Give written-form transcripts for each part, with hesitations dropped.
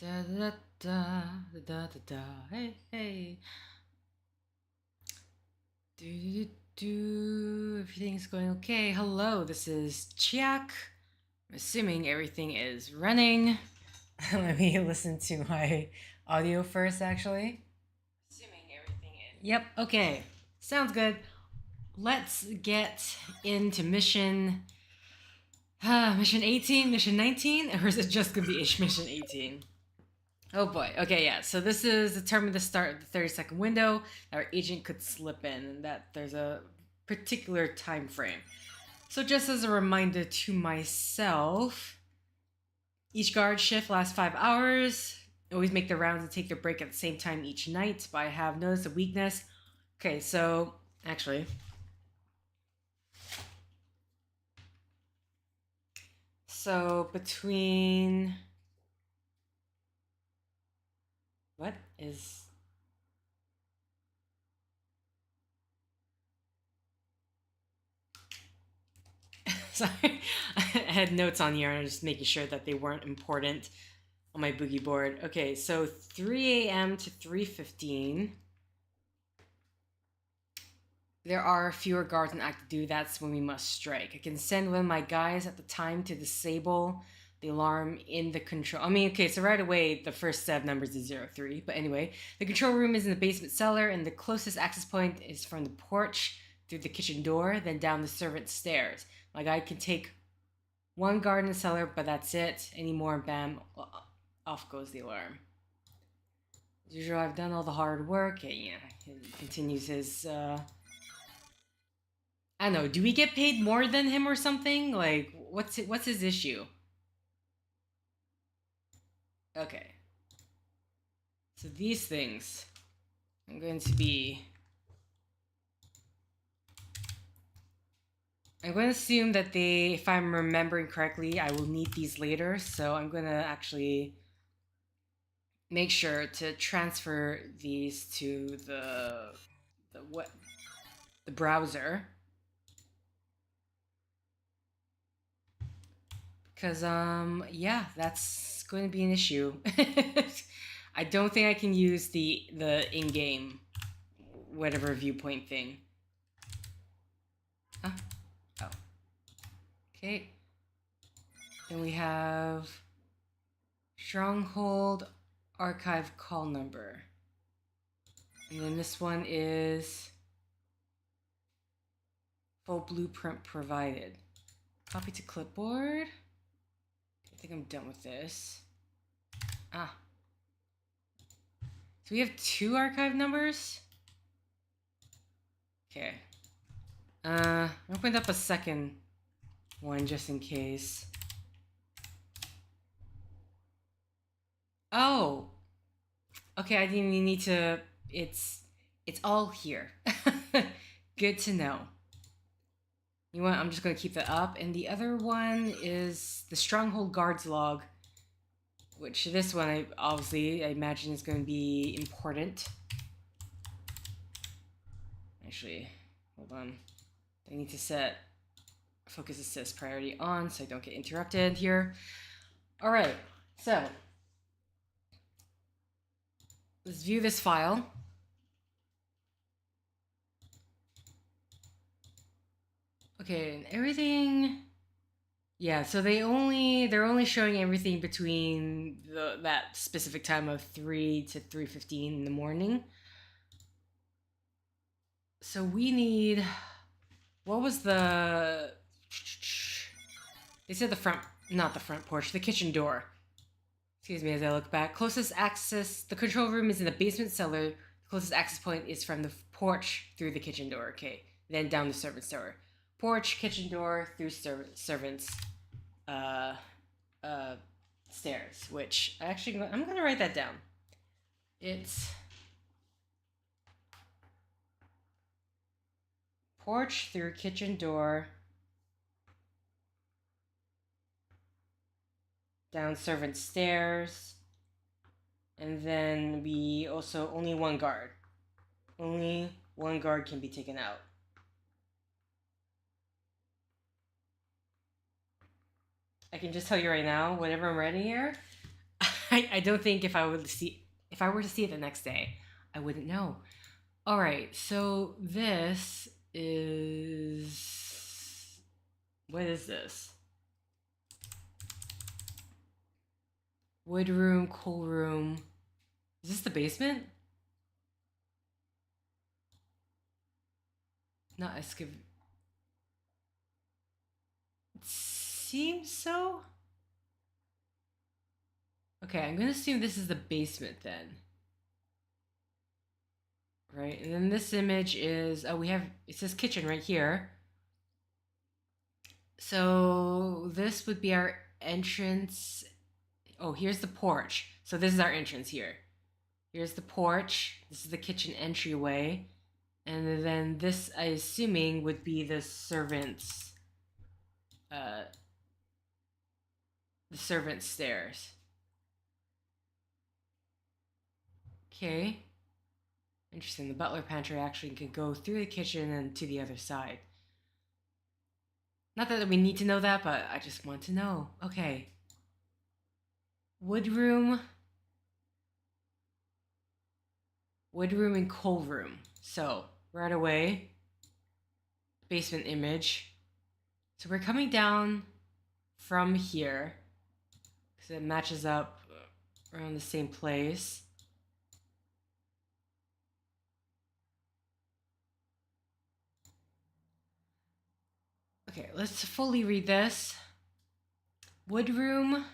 Da da da da da da da. Hey hey. Do do do. Everything's going okay. Hello, this is Chiak. I'm assuming everything is running. Let me listen to my audio first, actually. Assuming everything is. Yep. Okay. Sounds good. Let's get into mission 18, mission 19, or is it just gonna be mission 18? Oh boy. Okay, yeah. So this is determined to start the 30-second window. Our agent could slip in, and that there's a particular time frame. So just as a reminder to myself, each guard shift lasts 5 hours. Always make the rounds and take their break at the same time each night. But I have noticed a weakness. Okay, so actually, so between what is sorry, I had notes on here and I'm just making sure that they weren't important on my boogie board. Okay, so 3 a.m. to 3:15. There are fewer guards in active duty. That's when we must strike. I can send one of my guys at the time to disable the alarm in the control. I mean, okay, so right away the first set of numbers is 03. But anyway, the control room is in the basement cellar, and the closest access point is from the porch through the kitchen door, then down the servant stairs. My guy can take one guard in the cellar, but that's it. Any more, bam, off goes the alarm. As usual, I've done all the hard work. Yeah, he continues his. I don't know. Do we get paid more than him or something? Like, what's his issue? Okay. So these things, I'm going to be. I'm going to assume that they, if I'm remembering correctly, I will need these later. So I'm going to actually make sure to transfer these to the browser. Because yeah, that's going to be an issue. I don't think I can use the in-game whatever viewpoint thing. Huh? Oh. Okay. Then we have Stronghold archive call number. And then this one is full blueprint provided. Copy to clipboard. I think I'm done with this. Ah. So we have 2 archive numbers? Okay. I opened up a second one just in case. Oh. Okay, I didn't even need to. It's all here. Good to know. You know what? I'm just gonna keep that up. And the other one is the Stronghold Guards log, which this one I imagine is going to be important. Actually, hold on. I need to set focus assist priority on so I don't get interrupted here. All right, so let's view this file. Okay, and everything. Yeah, so they're only showing everything between that specific time of 3 to 3:15 in the morning. So we need. What was the? They said the front, not the front porch, the kitchen door. Excuse me as I look back. Closest access. The control room is in the basement cellar. The closest access point is from the porch through the kitchen door. Okay, then down the servant's door. Porch, kitchen door, through servants. Uh, Stairs. Which I'm gonna write that down. It's porch through kitchen door, down servant stairs, and then we also only one guard. Only one guard can be taken out. I can just tell you right now, whenever I'm writing here, I don't think if I were to see it the next day, I wouldn't know. All right, so this is what is this? Wood room, coal room. Is this the basement? Not excavator. It seems so. Okay, I'm gonna assume this is the basement then. Right, and then this image is, oh, it says kitchen right here. So this would be our entrance. Oh, here's the porch. So this is our entrance here. Here's the porch. This is the kitchen entryway. And then this, I assuming, would be the servants' stairs. Okay. Interesting. The butler pantry actually could go through the kitchen and to the other side. Not that we need to know that, but I just want to know. Okay. Wood room and coal room. So, right away, basement image. So we're coming down from here, because it matches up around the same place. Okay, let's fully read this. Woodroom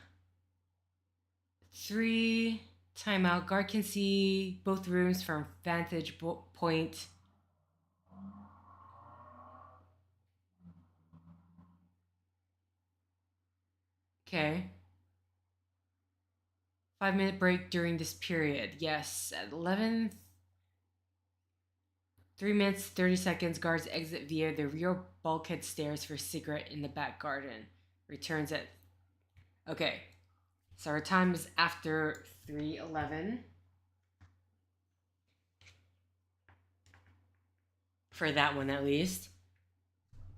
3, timeout. Guard can see both rooms from vantage point. Okay. 5-minute break during this period. Yes, at 11. 3 minutes, 30 seconds. Guards exit via the rear bulkhead stairs for cigarette in the back garden. Returns at. Okay. So our time is after 3:11. For that one at least.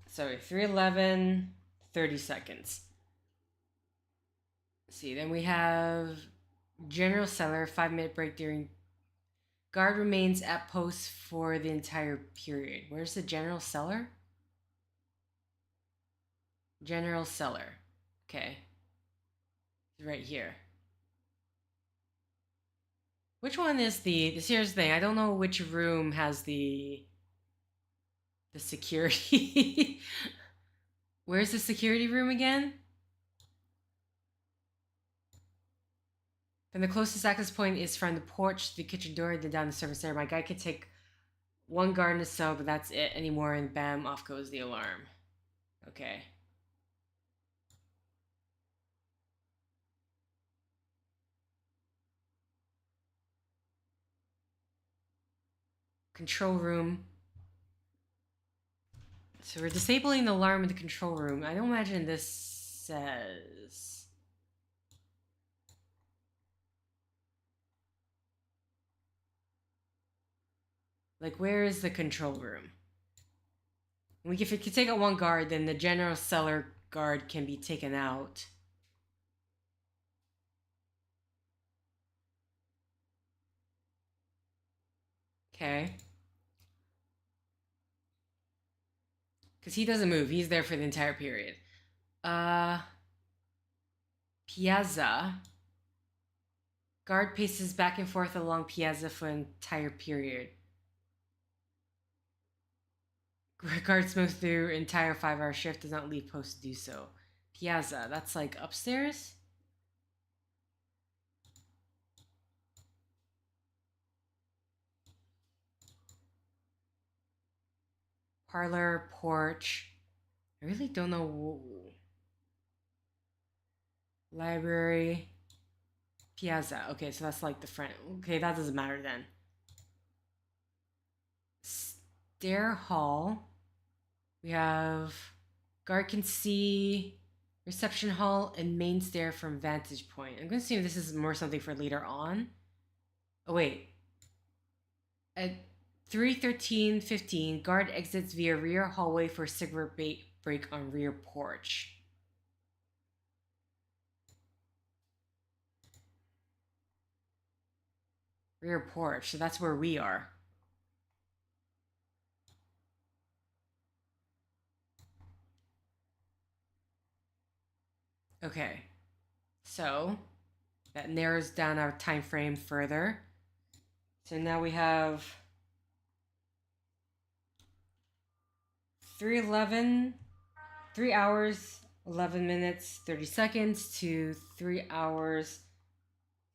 Sorry, 3:11, 30 seconds. Let's see, then we have general cellar, 5-minute break during. Guard remains at post for the entire period. Where's the general cellar? General cellar. Okay. Right here. Which one is here's the thing, I don't know which room has the security. Where's the security room again? Then the closest access point is from the porch to the kitchen door, then down the surface area. My guy could take one guard in a cell, but that's it anymore, and bam, off goes the alarm. Okay. Control room. So we're disabling the alarm in the control room. I don't imagine this says. Like, where is the control room? If it could take out one guard, then the general cellar guard can be taken out. Okay. Because he doesn't move. He's there for the entire period. Piazza. Guard paces back and forth along Piazza for an entire period. Guard smokes through entire 5-hour shift, does not leave post to do so. Piazza, that's like upstairs? Parlor, porch. I really don't know. Library. Piazza. Okay, so that's like the front. Okay, that doesn't matter then. Stair hall. We have guard can see reception hall and main stair from vantage point. I'm going to assume this is more something for later on. Oh, wait. At 3:13:15, guard exits via rear hallway for cigarette break on rear porch. Rear porch. So that's where we are. Okay. So that narrows down our time frame further. So now we have 3:11, 3 hours, 11 minutes, 30 seconds to 3 hours,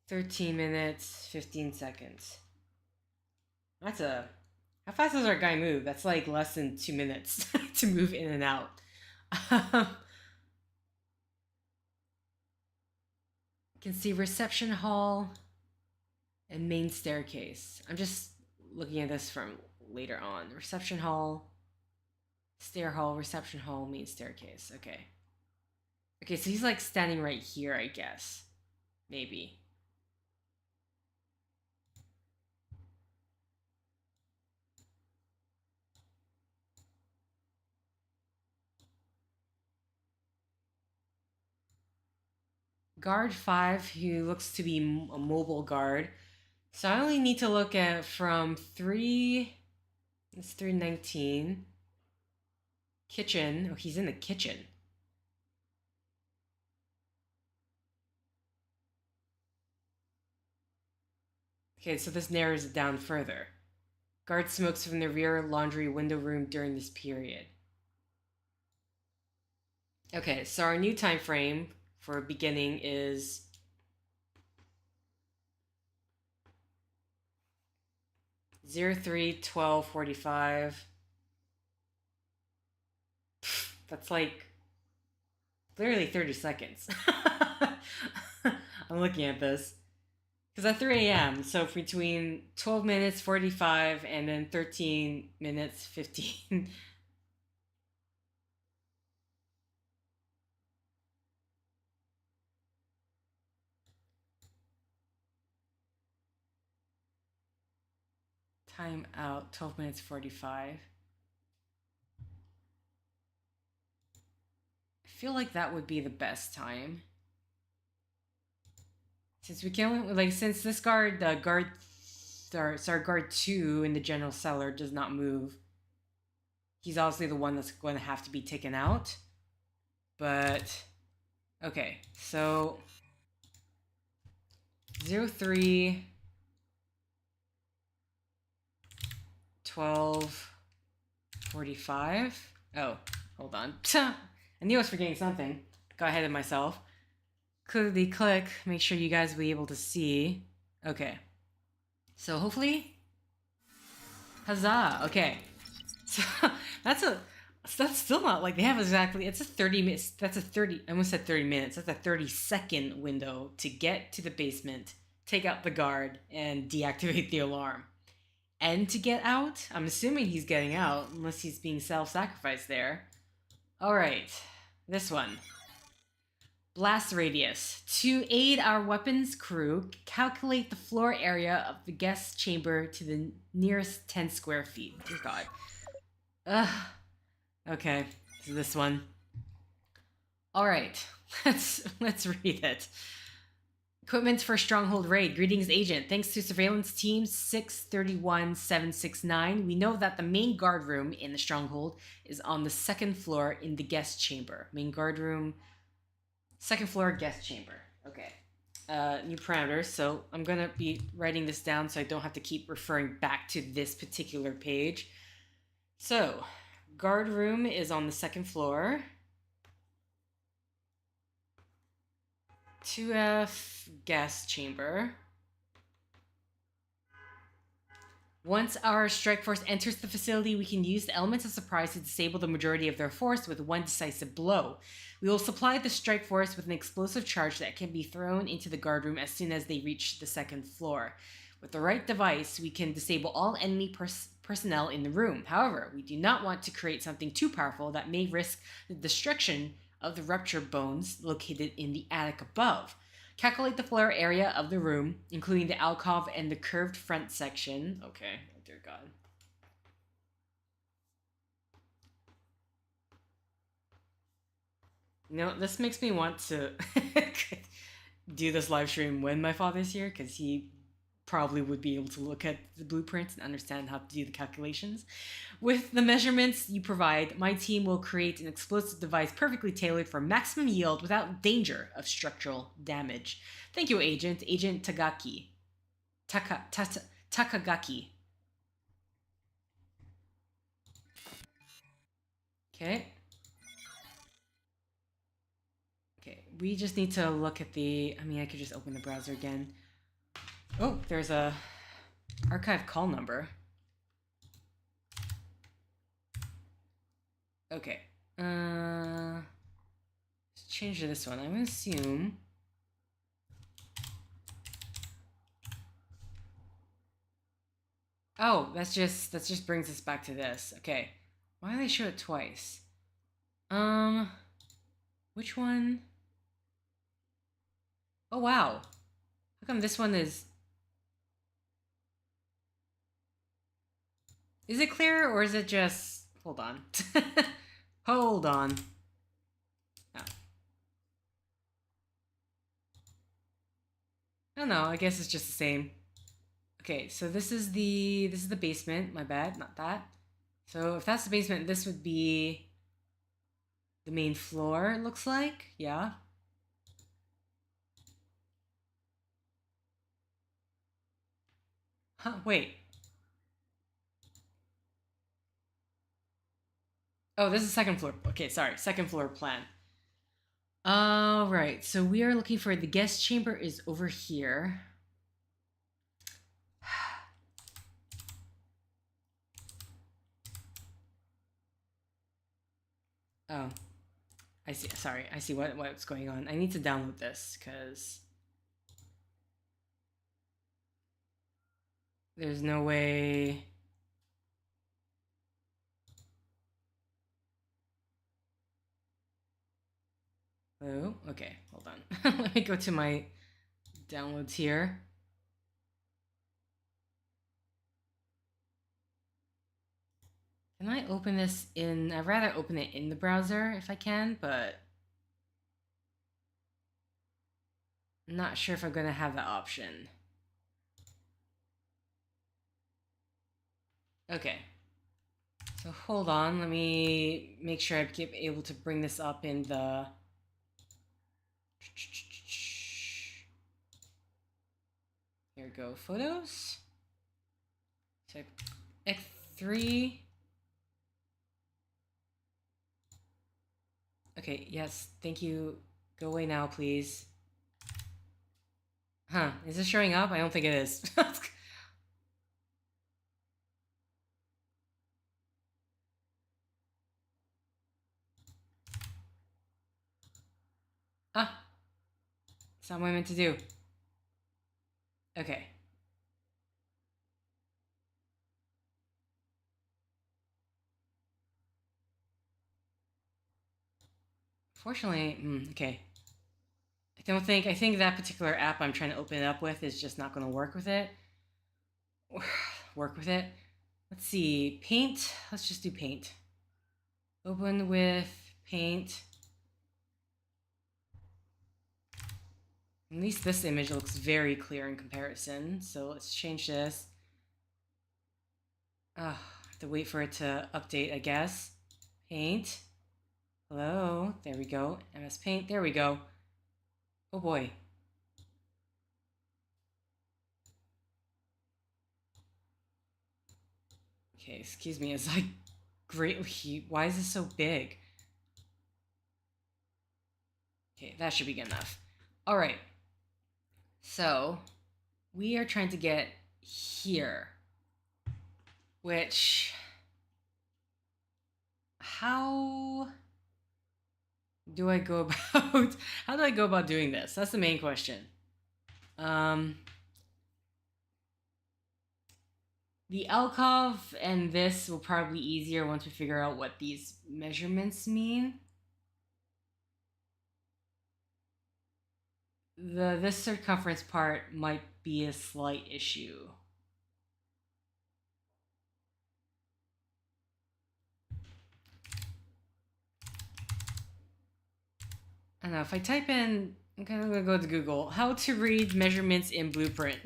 13 minutes, 15 seconds. That's a. How fast does our guy move? That's like less than 2 minutes to move in and out. You can see reception hall and main staircase. I'm just looking at this from later on. Reception hall, stair hall, reception hall, main staircase. Okay. Okay, so he's like standing right here, I guess. Maybe. Guard 5, who looks to be a mobile guard. So I only need to look at from 3. It's 3:19. Kitchen. Oh, he's in the kitchen. Okay, so this narrows it down further. Guard smokes from the rear laundry window room during this period. Okay, so our new time frame for beginning is 03:12:45. That's like literally 30 seconds. I'm looking at this. Because at 3 a.m., so between 12 minutes 45 and then 13 minutes 15. Time out 12 minutes 45. I feel like that would be the best time. Since we can, like, since this guard, guard 2 in the general cellar does not move. He's obviously the one that's going to have to be taken out. But, okay, so 03 12 45. Oh, hold on. I knew I was forgetting something. Got ahead of myself. Clearly click. Make sure you guys will be able to see. Okay. So hopefully. Huzzah. Okay. So that's still not like they have exactly. It's a 30 minutes. That's a 30. I almost said 30 minutes. That's a 30-second window to get to the basement, take out the guard, and deactivate the alarm. And to get out, I'm assuming he's getting out, unless he's being self-sacrificed there. Alright, this one. Blast radius. To aid our weapons crew, calculate the floor area of the guest chamber to the nearest 10 square feet. Dear God. Ugh. Okay, so this one. Alright, let's read it. Equipment for Stronghold Raid. Greetings, Agent. Thanks to Surveillance Team 631769, we know that the main guard room in the Stronghold is on the second floor in the guest chamber. Main guard room, second floor, guest chamber. Okay. New parameters. So I'm going to be writing this down so I don't have to keep referring back to this particular page. So, guard room is on the second floor. 2F guest chamber. Once our strike force enters the facility, we can use the elements of surprise to disable the majority of their force with one decisive blow. We will supply the strike force with an explosive charge that can be thrown into the guard room as soon as they reach the second floor. With the right device, we can disable all enemy personnel in the room. However, we do not want to create something too powerful that may risk the destruction of the rupture bones located in the attic above. Calculate the floor area of the room, including the alcove and the curved front section. Okay, oh dear God. This makes me want to do this live stream when my father's here, because he probably would be able to look at the blueprints and understand how to do the calculations. With the measurements you provide, my team will create an explosive device perfectly tailored for maximum yield without danger of structural damage. Thank you, Agent. Agent Tagaki. Takagaki. Okay. Okay, we just need to look at the... I mean, I could just open the browser again. Oh, there's a archive call number. Okay. Let's change to this one. I'm gonna assume... Oh, that just brings us back to this. Okay. Why do they show it twice? Which one? Oh, wow. How come this one is... Is it clear, or is it just... Hold on. Hold on. Oh. I don't know, I guess it's just the same. Okay, so this is the basement. My bad, not that. So if that's the basement, this would be the main floor, it looks like. Yeah. Huh, wait. Oh, this is second floor. Okay, sorry. Second floor plan. All right, so we are looking for the guest chamber is over here. Oh, I see. Sorry, I see what's going on. I need to download this because there's no way. Oh, okay. Hold on. Let me go to my downloads here. Can I open this in... I'd rather open it in the browser if I can, but I'm not sure if I'm going to have that option. Okay. So hold on. Let me make sure I'm able to bring this up in the... Here we go. Photos. So X3... Okay, yes, thank you. Go away now, please. Huh, is this showing up? I don't think it is. Ah, that's not what I meant to do. Okay. Fortunately, okay. I think that particular app I'm trying to open it up with is just not going to work with it. Work with it. Let's see, paint. Let's just do paint. Open with paint. At least this image looks very clear in comparison. So let's change this. I have to wait for it to update, I guess. Paint. Hello. There we go. MS Paint. There we go. Oh boy. Okay, excuse me as I greatly... Why is this so big? Okay, that should be good enough. All right. So, we are trying to get here. Which... How do I go about... How do I go about doing this? That's the main question. The alcove and this will probably be easier once we figure out what these measurements mean. This circumference part might be a slight issue. I don't know, if I type in, I'm gonna go to Google, how to read measurements in blueprint.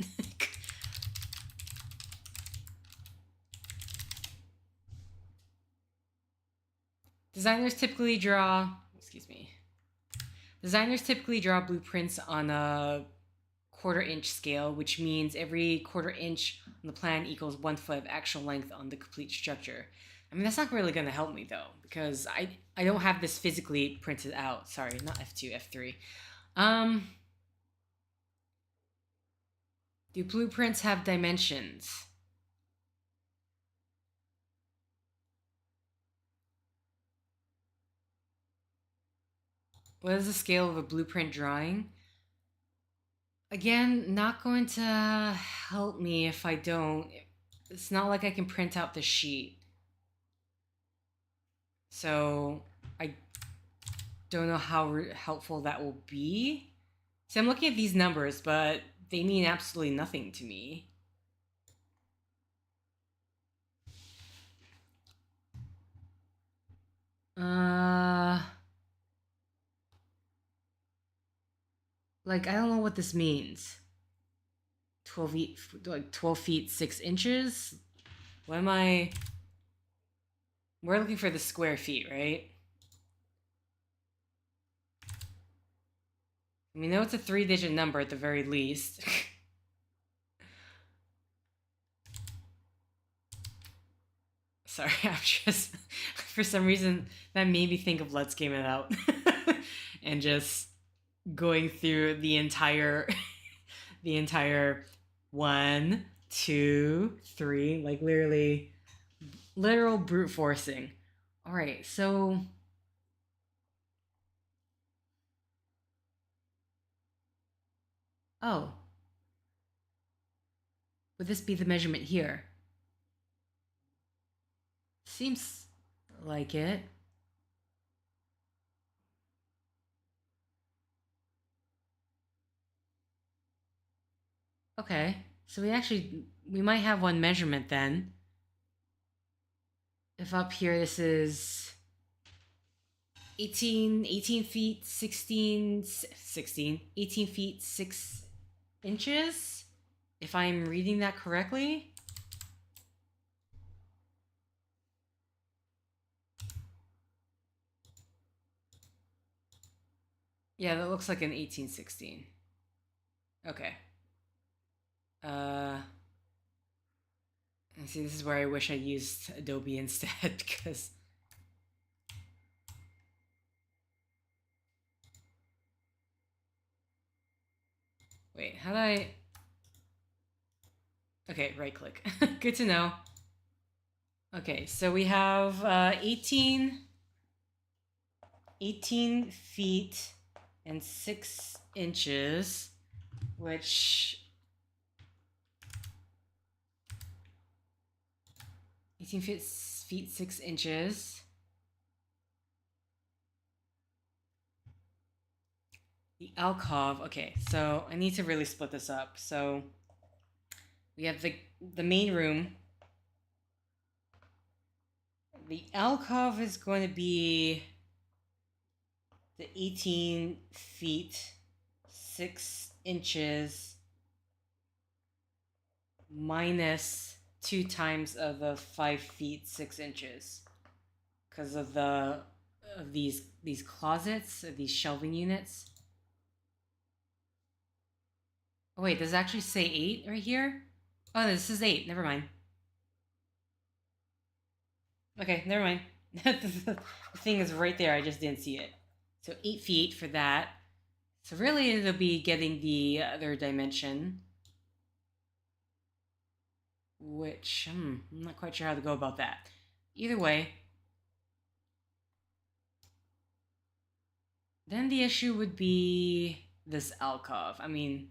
Designers typically draw, excuse me. Designers typically draw blueprints on a quarter-inch scale, which means every quarter-inch on the plan equals 1 foot of actual length on the complete structure. I mean, that's not really going to help me, though, because I don't have this physically printed out. Sorry, not F2, F3. Do blueprints have dimensions? What is the scale of a blueprint drawing? Again, not going to help me if I don't. It's not like I can print out the sheet. So I don't know how helpful that will be. See, I'm looking at these numbers, but they mean absolutely nothing to me. Like, I don't know what this means. 12 feet 6 inches? What am I? We're looking for the square feet, right? We know it's a 3-digit number at the very least. Sorry, I'm just, for some reason, that made me think of Let's Game It Out. And just going through the entire 1, 2, 3, like literal brute forcing. All right, so oh, would this be the measurement here? Seems like it. Okay, so we might have one measurement then. If up here this is 18 feet 18 feet 6 inches, if I'm reading that correctly. Yeah, that looks like an 1816. Okay. And see, this is where I wish I used Adobe instead, because wait, how do I? Okay, right click. Good to know. Okay, so we have 18 feet and 6 inches, which 18 feet 6 inches. The alcove. Okay, so I need to really split this up. So we have the main room. The alcove is going to be the 18 feet 6 inches minus 2 times of the 5 feet 6 inches, because of these closets, these shelving units. Oh wait, does it actually say 8 right here? Oh, this is 8. Never mind. Okay, never mind. The thing is right there. I just didn't see it. So 8 feet for that. So really, it'll be getting the other dimension, which I'm not quite sure how to go about that. Either way, then the issue would be this alcove. I mean,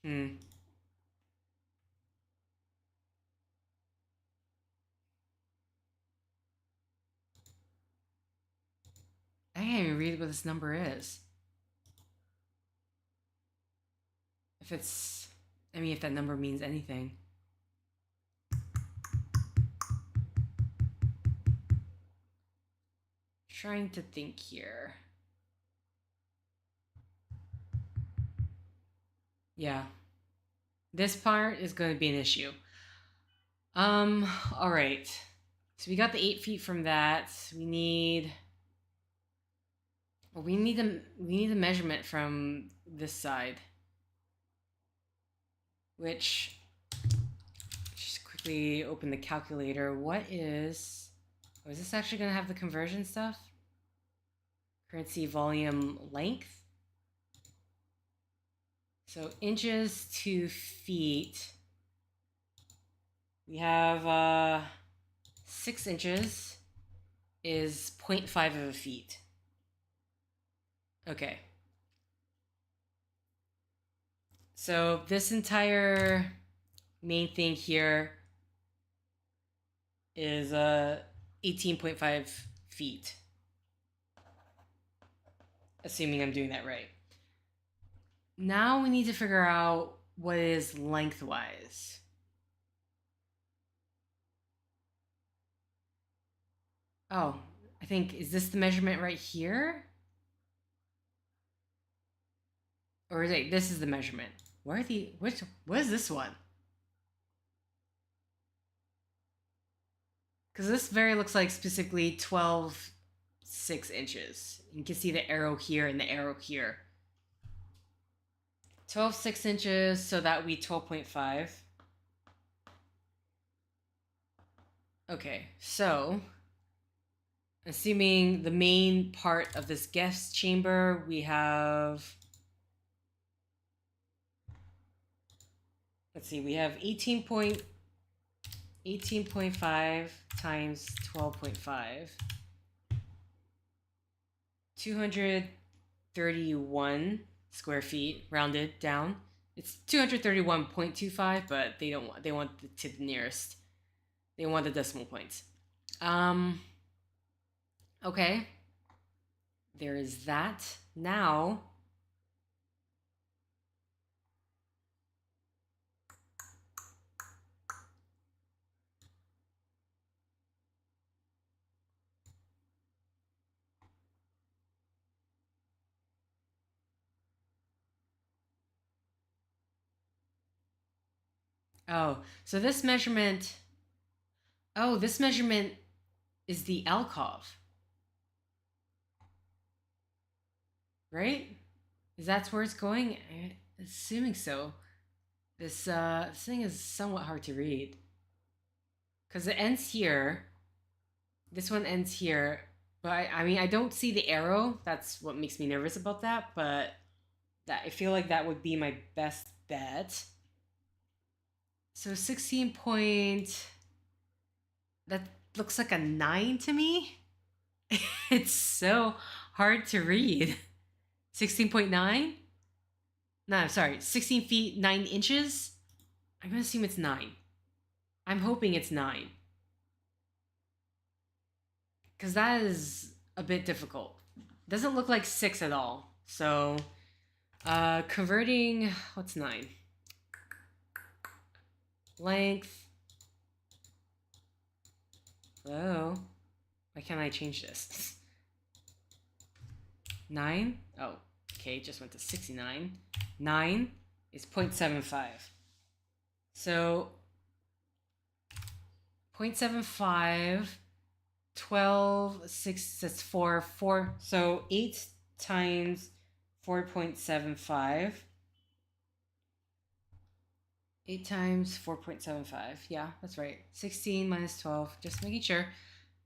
I can't even read what this number is. If it's, I mean, if that number means anything. Trying to think here. Yeah. This part is going to be an issue. All right. So we got the 8 feet from that. We need. Well, we need a measurement from this side, which just quickly open the calculator. What is? Oh, is this actually gonna have the conversion stuff? Currency, volume, length. So inches to feet. We have 6 inches is 0.5 of a feet. Okay. So this entire main thing here is 18.5 feet. Assuming I'm doing that right. Now we need to figure out what is lengthwise. Oh, I think, is this the measurement right here? Or is it, this is the measurement? What is this one? Because this very looks like specifically 12, 6 inches. You can see the arrow here and the arrow here. 12, 6 inches, so that would be 12.5. Okay, so assuming the main part of this guest chamber, we have, let's see, we have 18.5 times 12.5. 231 square feet, rounded down. It's 231.25, but they want to the nearest. They want the decimal points. Okay. There is that. Now, oh, so this measurement, this measurement is the alcove, right? Is that where it's going? I'm assuming so. This thing is somewhat hard to read. Because it ends here. This one ends here. But I mean, I don't see the arrow. That's what makes me nervous about that. But I feel like that would be my best bet. So 16 point... That looks like a 9 to me. It's so hard to read. 16.9? No, I'm sorry. 16 feet, 9 inches? I'm going to assume it's 9. I'm hoping it's 9. Because that is a bit difficult. Doesn't look like 6 at all. So, converting... What's 9? Length. Hello? Why can't I change this? 9? Oh, okay, just went to 69. 9 is 0.75. So, 0.75, 12, 6, that's 4, 4. So, 8 times 4.75. 8 times 4.75. Yeah, that's right. 16 minus 12. Just making sure.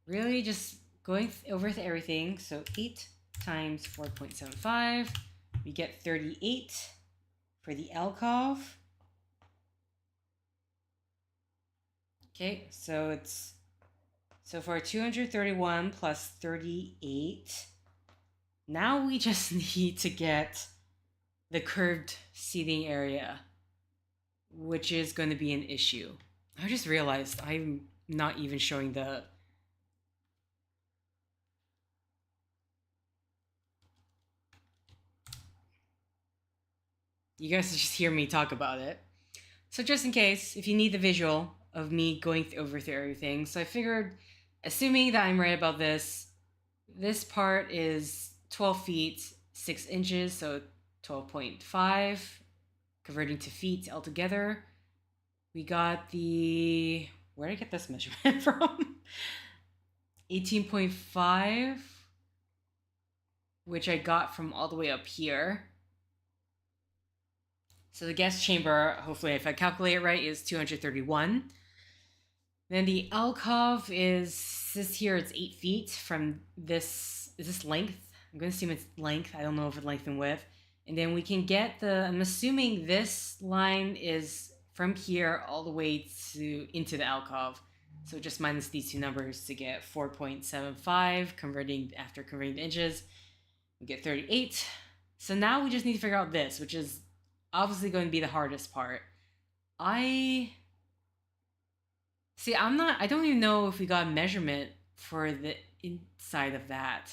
Really just going over to everything. So 8 times 4.75. We get 38 for the alcove. Okay, so it's... So for 231 plus 38, now we just need to get the curved seating area, which is going to be an issue. I just realized I'm not even showing the... You guys just hear me talk about it. So just in case, if you need the visual of me going over through everything, so I figured, assuming that I'm right about this part is 12 feet, 6 inches, so 12.5 converting to feet altogether. We got the... Where did I get this measurement from? 18.5, which I got from all the way up here. So the guest chamber, hopefully if I calculate it right, is 231. Then the alcove is, this here, it's 8 feet from this, is this length? I'm going to assume it's length. I don't know if it's length and width. And then we can get the, I'm assuming this line is from here all the way to into the alcove. So just minus these two numbers to get 4.75, converting after converting the inches, we get 38. So now we just need to figure out this, which is obviously going to be the hardest part. I don't even know if we got a measurement for the inside of that.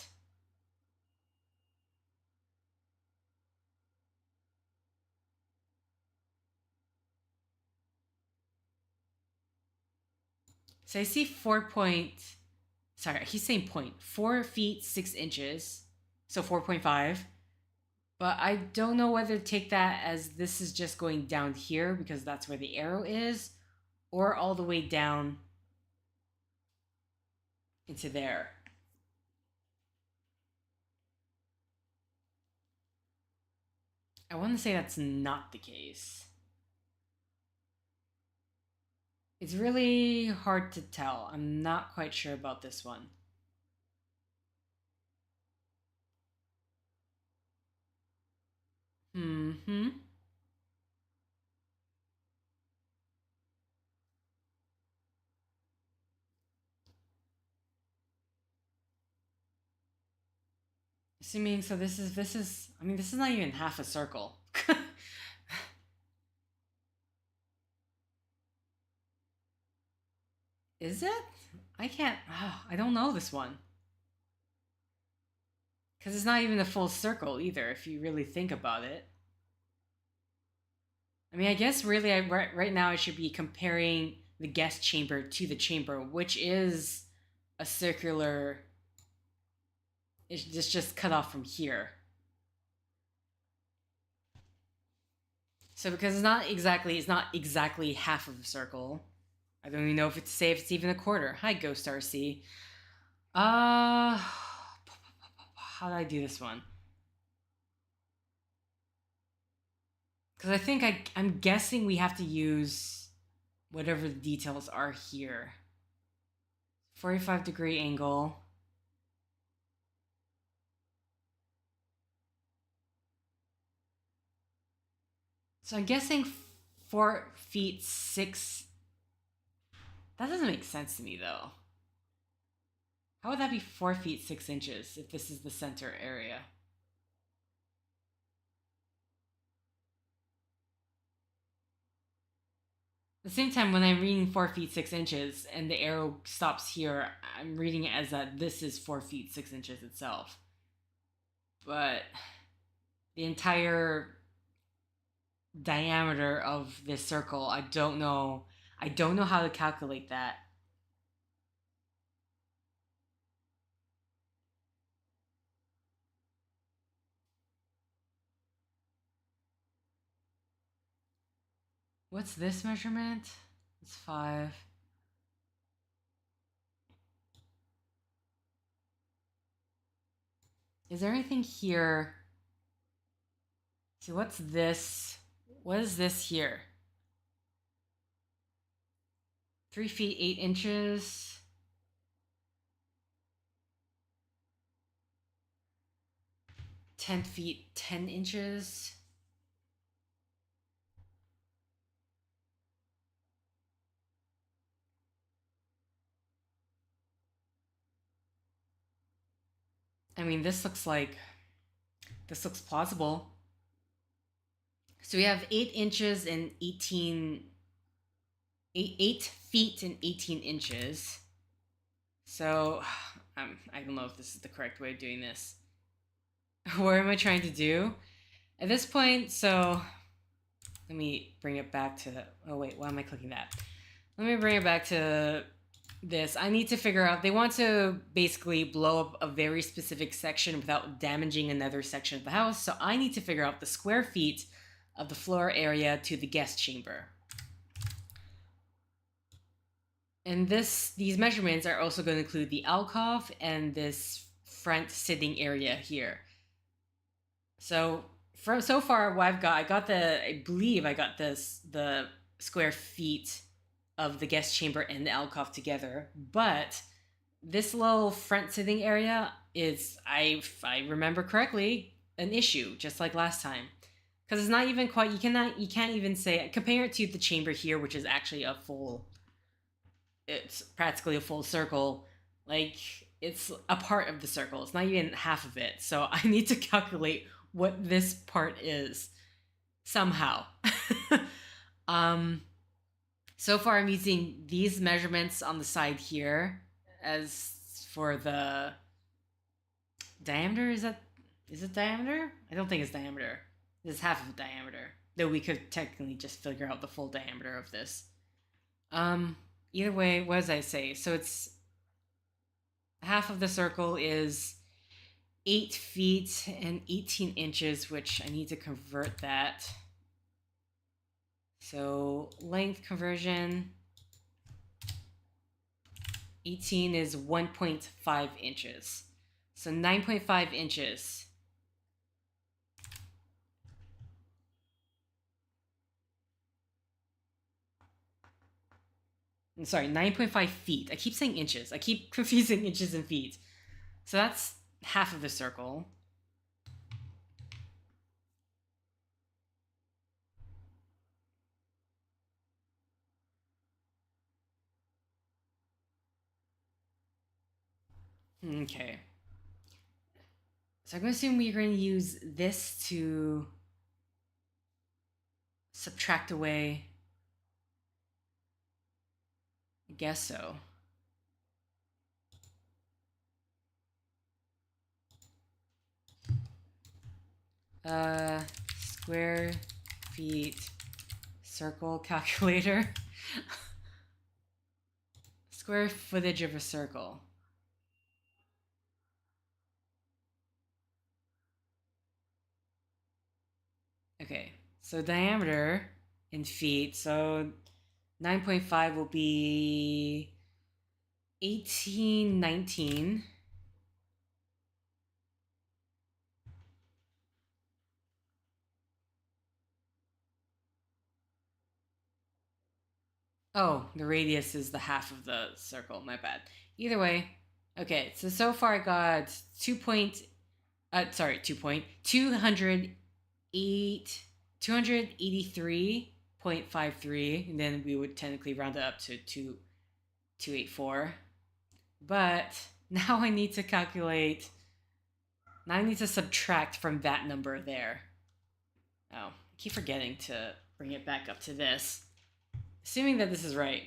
So I see 4 feet 6 inches, so 4.5. But I don't know whether to take that as this is just going down here because that's where the arrow is, or all the way down into there. I want to say that's not the case. It's really hard to tell. I'm not quite sure about this one. Assuming, so this is, I mean, this is not even half a circle. Is it? I don't know this one. Because it's not even a full circle either, if you really think about it. I mean, I guess really, right now I should be comparing the guest chamber to the chamber, which is a circular... It's just cut off from here. So because it's not exactly half of a circle. I don't even know if it's even a quarter. Hi, Ghost RC. How do I do this one? Because I think I'm guessing we have to use whatever the details are here. 45-degree angle. So I'm guessing 4 feet 6. That doesn't make sense to me though. How would that be 4 feet 6 inches if this is the center area? At the same time, when I'm reading 4 feet 6 inches and the arrow stops here, I'm reading it as that this is 4 feet 6 inches itself. But the entire diameter of this circle, I don't know how to calculate that. What's this measurement? It's 5. Is there anything here? See, what's this? What is this here? 3 feet 8 inches. Ten feet 10 inches. I mean, this looks plausible. So we have 8 inches and 8 feet and 18 inches. So I don't know if this is the correct way of doing this. What am I trying to do? At this point, so let me bring it back to, oh wait, why am I clicking that? Let me bring it back to this. I need to figure out, they want to basically blow up a very specific section without damaging another section of the house. So I need to figure out the square feet of the floor area to the guest chamber. And these measurements are also going to include the alcove and this front sitting area here. So so far, what I believe I got the square feet of the guest chamber and the alcove together. But this little front sitting area is, if I remember correctly, an issue, just like last time. Because it's not even quite, you can't even say, compare it to the chamber here, which is actually it's practically a full circle. Like, it's a part of the circle. It's not even half of it. So I need to calculate what this part is somehow. So far I'm using these measurements on the side here as for the diameter. Is it diameter? I don't think it's diameter. It's half of diameter, though we could technically just figure out the full diameter of this. Either way, what does I say? So it's half of the circle is 8 feet and 18 inches, which I need to convert that. So length conversion, 18 is 1.5 inches. So 9.5 inches. I'm sorry, 9.5 feet. I keep saying inches. I keep confusing inches and feet. So that's half of the circle. Okay. So I'm going to assume we're going to use this to subtract away. I guess so. Square feet circle calculator. Square footage of a circle. Okay, so diameter in feet, so 9.5 will be 1819. Oh, the radius is the half of the circle, my bad. Either way, okay, so far I got 283.53, and then we would technically round it up to 284. But now I need to calculate, now I need to subtract from that number there. Oh, I keep forgetting to bring it back up to this. Assuming that this is right.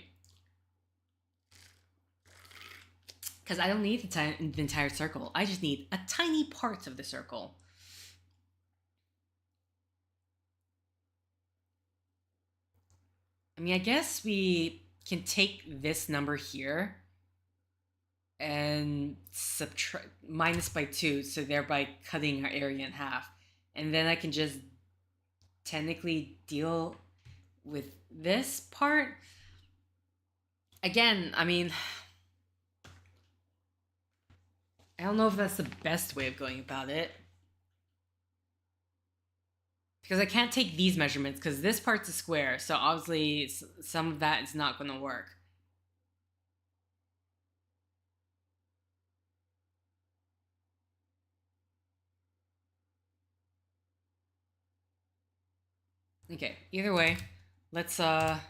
Because I don't need the entire circle. I just need a tiny part of the circle. I mean, I guess we can take this number here and subtract minus by 2, so thereby cutting our area in half. And then I can just technically deal with this part. Again, I mean, I don't know if that's the best way of going about it. Because I can't take these measurements because this part's a square, so obviously some of that is not going to work. Okay, either way, let's I'm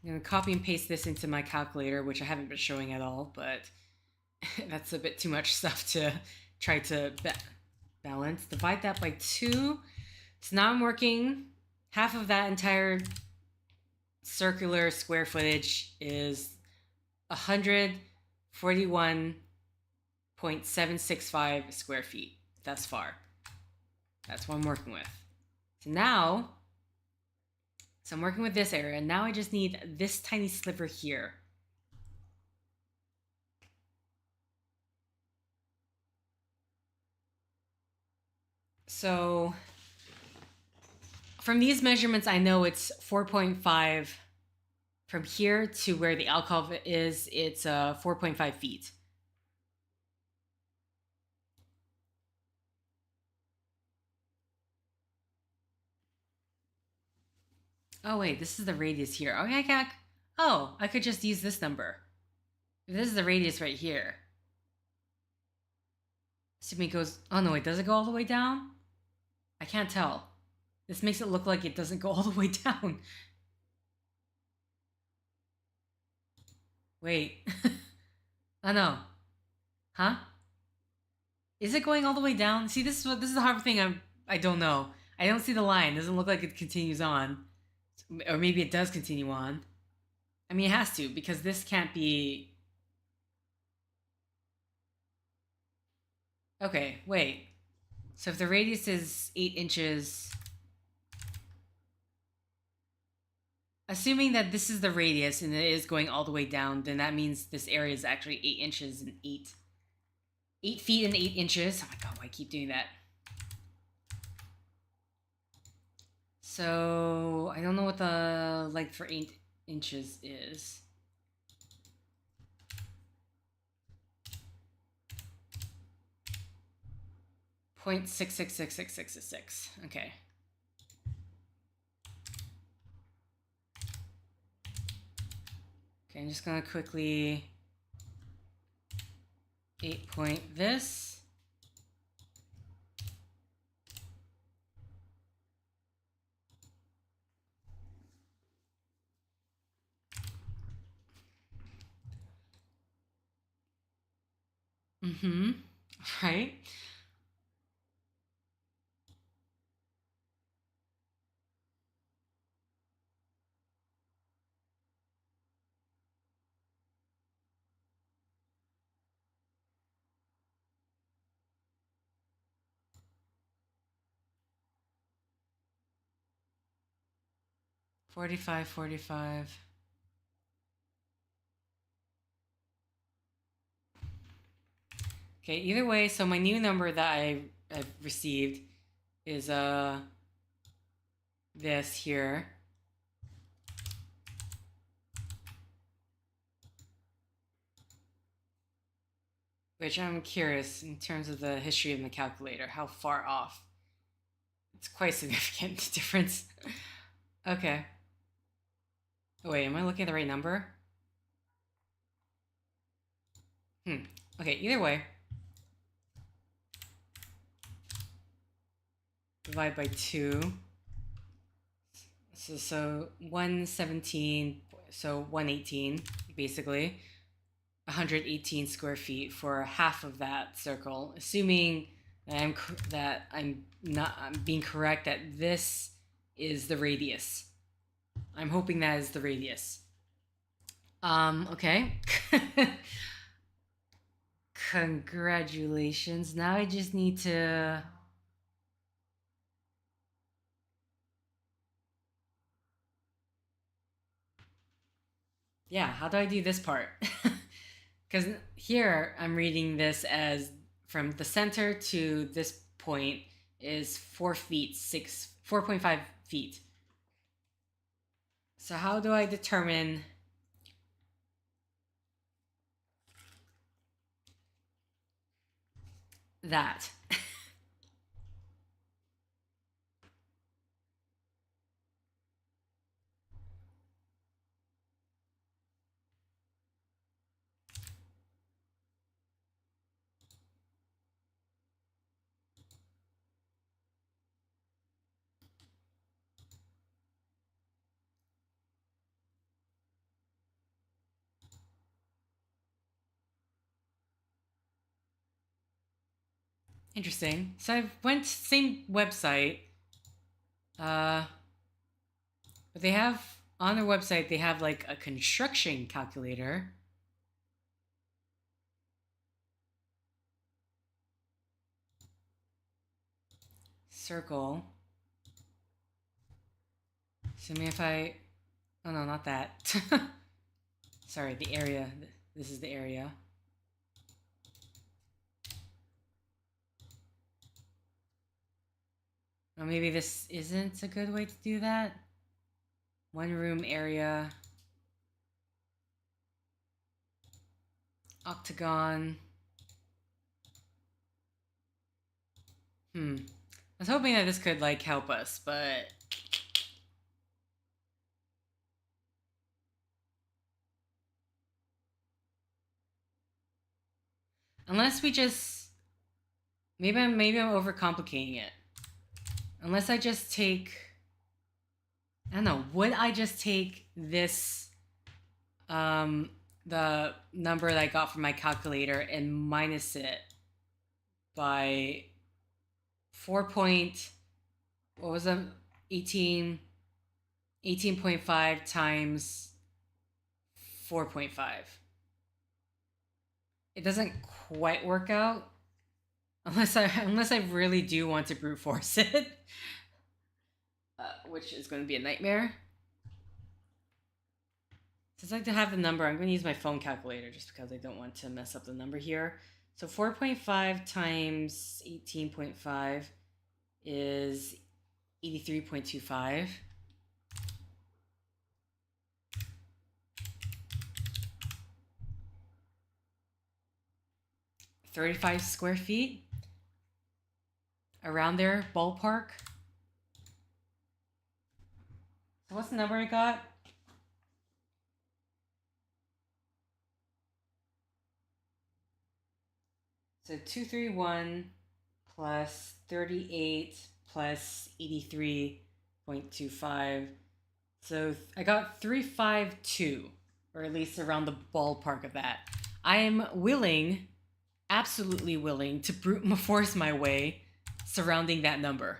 gonna copy and paste this into my calculator, which I haven't been showing at all, but that's a bit too much stuff to try to balance. Divide that by 2. So now I'm working half of that entire circular square footage is 141.765 square feet. That's far. That's what I'm working with. So now, I'm working with this area. Now I just need this tiny sliver here. So from these measurements, I know it's 4.5 from here to where the alcove is. It's 4.5 feet. Oh wait, this is the radius here. Okay, I can. Oh, I could just use this number. This is the radius right here. Assuming it goes. Oh no, wait, does it go all the way down? I can't tell. This makes it look like it doesn't go all the way down. Wait. Oh no. Huh? Is it going all the way down? See, this is the hard thing. I don't know. I don't see the line. It doesn't look like it continues on, or maybe it does continue on. I mean, it has to because this can't be. Okay, wait. So if the radius is 8 inches, assuming that this is the radius and it is going all the way down, then that means this area is actually 8 inches and 8 feet and 8 inches. Oh my god, why I keep doing that? So I don't know what the length for 8 inches is. .6666666. Okay. Okay, I'm just gonna quickly 8 point this. Mm-hmm. Right. .45, 45. Okay, either way, so my new number that I've received is this here. Which I'm curious in terms of the history of the calculator, how far off. It's quite significant difference. Okay. Oh, wait, am I looking at the right number? Okay, either way. Divide by 2. So 117, so 118, basically. 118 square feet for half of that circle, assuming that I'm being correct that this is the radius. I'm hoping that is the radius. Okay. Congratulations. Now I just need to. Yeah, how do I do this part? Because here I'm reading this as from the center to this point is 4 feet, 4.5 feet. So how do I determine that? Interesting. So I went same website, but they have on their website they have like a construction calculator. Circle. So maybe if I, oh no, not that. Sorry, the area. This is the area. Or maybe this isn't a good way to do that. One room area. Octagon. I was hoping that this could like help us, but unless we just maybe I'm overcomplicating it. Unless I just take, I don't know, would I just take this the number that I got from my calculator and minus it by 4 point, what was it, 18.5 times 4.5. It doesn't quite work out unless I really do want to brute force it, which is going to be a nightmare. Since I like to have the number, I'm going to use my phone calculator just because I don't want to mess up the number here. So 4.5 times 18.5 is 83.25. $35 square feet. Around there, ballpark. So what's the number I got? So 231 plus 38 plus 83.25. So I got 352, or at least around the ballpark of that. I am willing, absolutely willing, to brute force my way surrounding that number.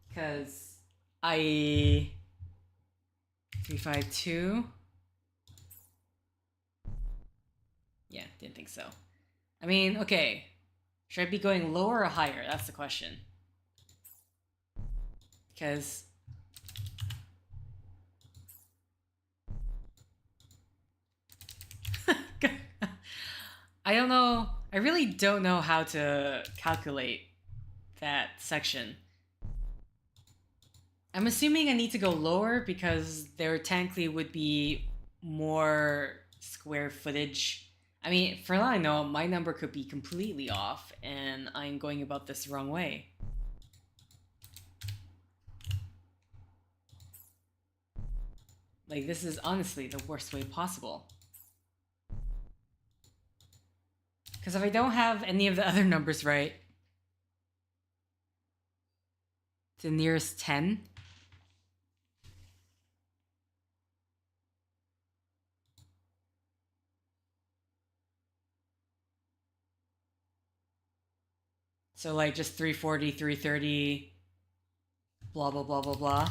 Because 352. Yeah, didn't think so. I mean, okay. Should I be going lower or higher? That's the question. Because I don't know. I really don't know how to calculate that section. I'm assuming I need to go lower because there technically would be more square footage. I mean, for all I know, my number could be completely off and I'm going about this the wrong way. Like, this is honestly the worst way possible. Because if I don't have any of the other numbers right, the nearest 10, so like just 340, 330, blah, blah, blah, blah, blah.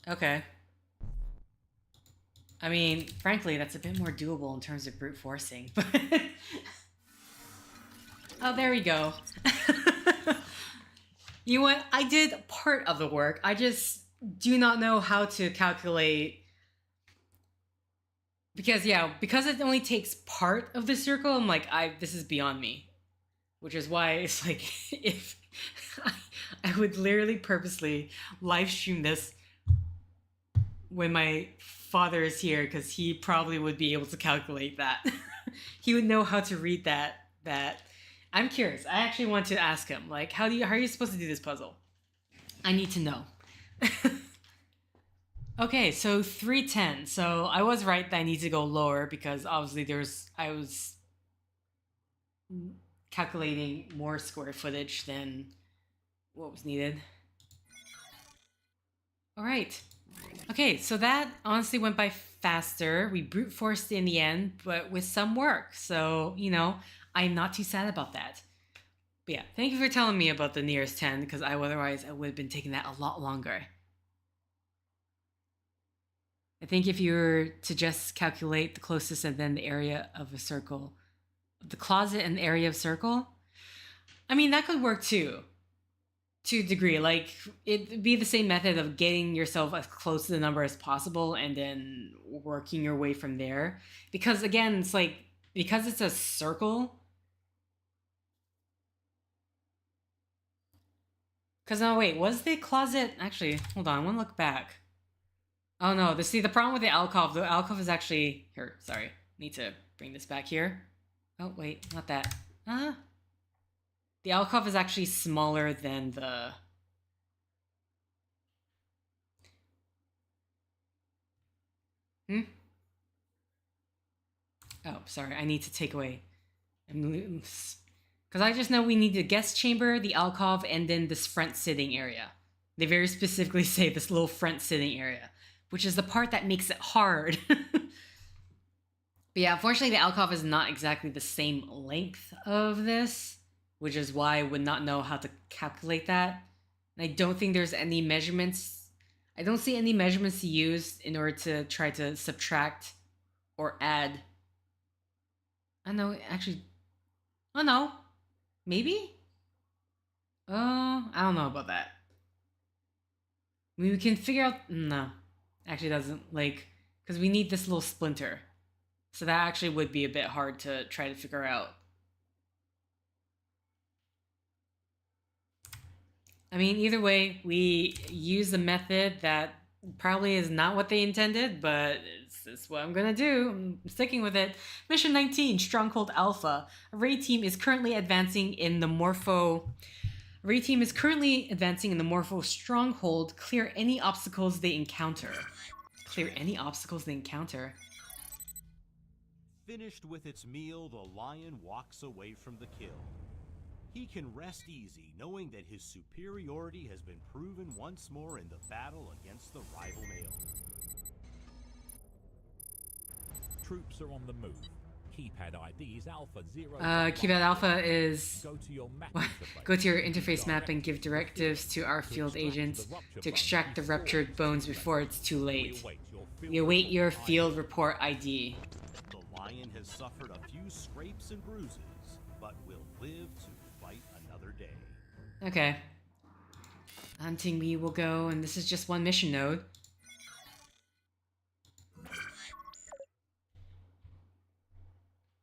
Okay. I mean, frankly, that's a bit more doable in terms of brute forcing, but... Oh, there we go. You know what? I did part of the work. I just do not know how to calculate... Because it only takes part of the circle, I'm like, this is beyond me. Which is why it's like, if I would literally purposely live stream this when my father is here, because he probably would be able to calculate that. He would know how to read that. I'm curious. I actually want to ask him, like, how are you supposed to do this puzzle? I need to know. Okay, so 310. So I was right that I need to go lower because obviously I was calculating more square footage than what was needed. All right. Okay, so that honestly went by faster. We brute forced in the end, but with some work. So, I'm not too sad about that. But yeah, thank you for telling me about the nearest 10, because otherwise I would have been taking that a lot longer. I think if you were to just calculate the closest and then the area of a circle, the closet and the area of circle, I mean, that could work too. To a degree, like it'd be the same method of getting yourself as close to the number as possible and then working your way from there. Because again, it's like because it's a circle. Because no, wait, was the closet actually? Hold on, I want to look back. Oh no, the problem with the alcove is actually here. Sorry, need to bring this back here. Oh wait, not that. The alcove is actually smaller than the... Oh, sorry, I need to take away... Because I just know we need the guest chamber, the alcove, and then this front sitting area. They very specifically say this little front sitting area, which is the part that makes it hard. But yeah, unfortunately the alcove is not exactly the same length of this, which is why I would not know how to calculate that. And I don't think there's any measurements. I don't see any measurements to use in order to try to subtract or add. I know, actually. Oh no. Maybe? I don't know about that. I mean, we can figure out... No. Actually doesn't, like... Because we need this little splinter. So that actually would be a bit hard to try to figure out. I mean, either way, we use a method that probably is not what they intended, but it's what I'm gonna do. I'm sticking with it. Mission 19, Stronghold Alpha. A raid team is currently advancing in the Morpho Stronghold. Clear any obstacles they encounter. Clear any obstacles they encounter. Finished with its meal, the lion walks away from the kill. He can rest easy, knowing that his superiority has been proven once more in the battle against the rival male. Troops are on the move. Keypad ID is Alpha 0. Keypad Alpha is... Go to your map Go to your interface map and give directives to our field agents to extract the ruptured bones before it's too late. We await your field report ID. The lion has suffered a few scrapes and bruises, but will live to fight another day. Okay. Hunting we will go, and this is just one mission node.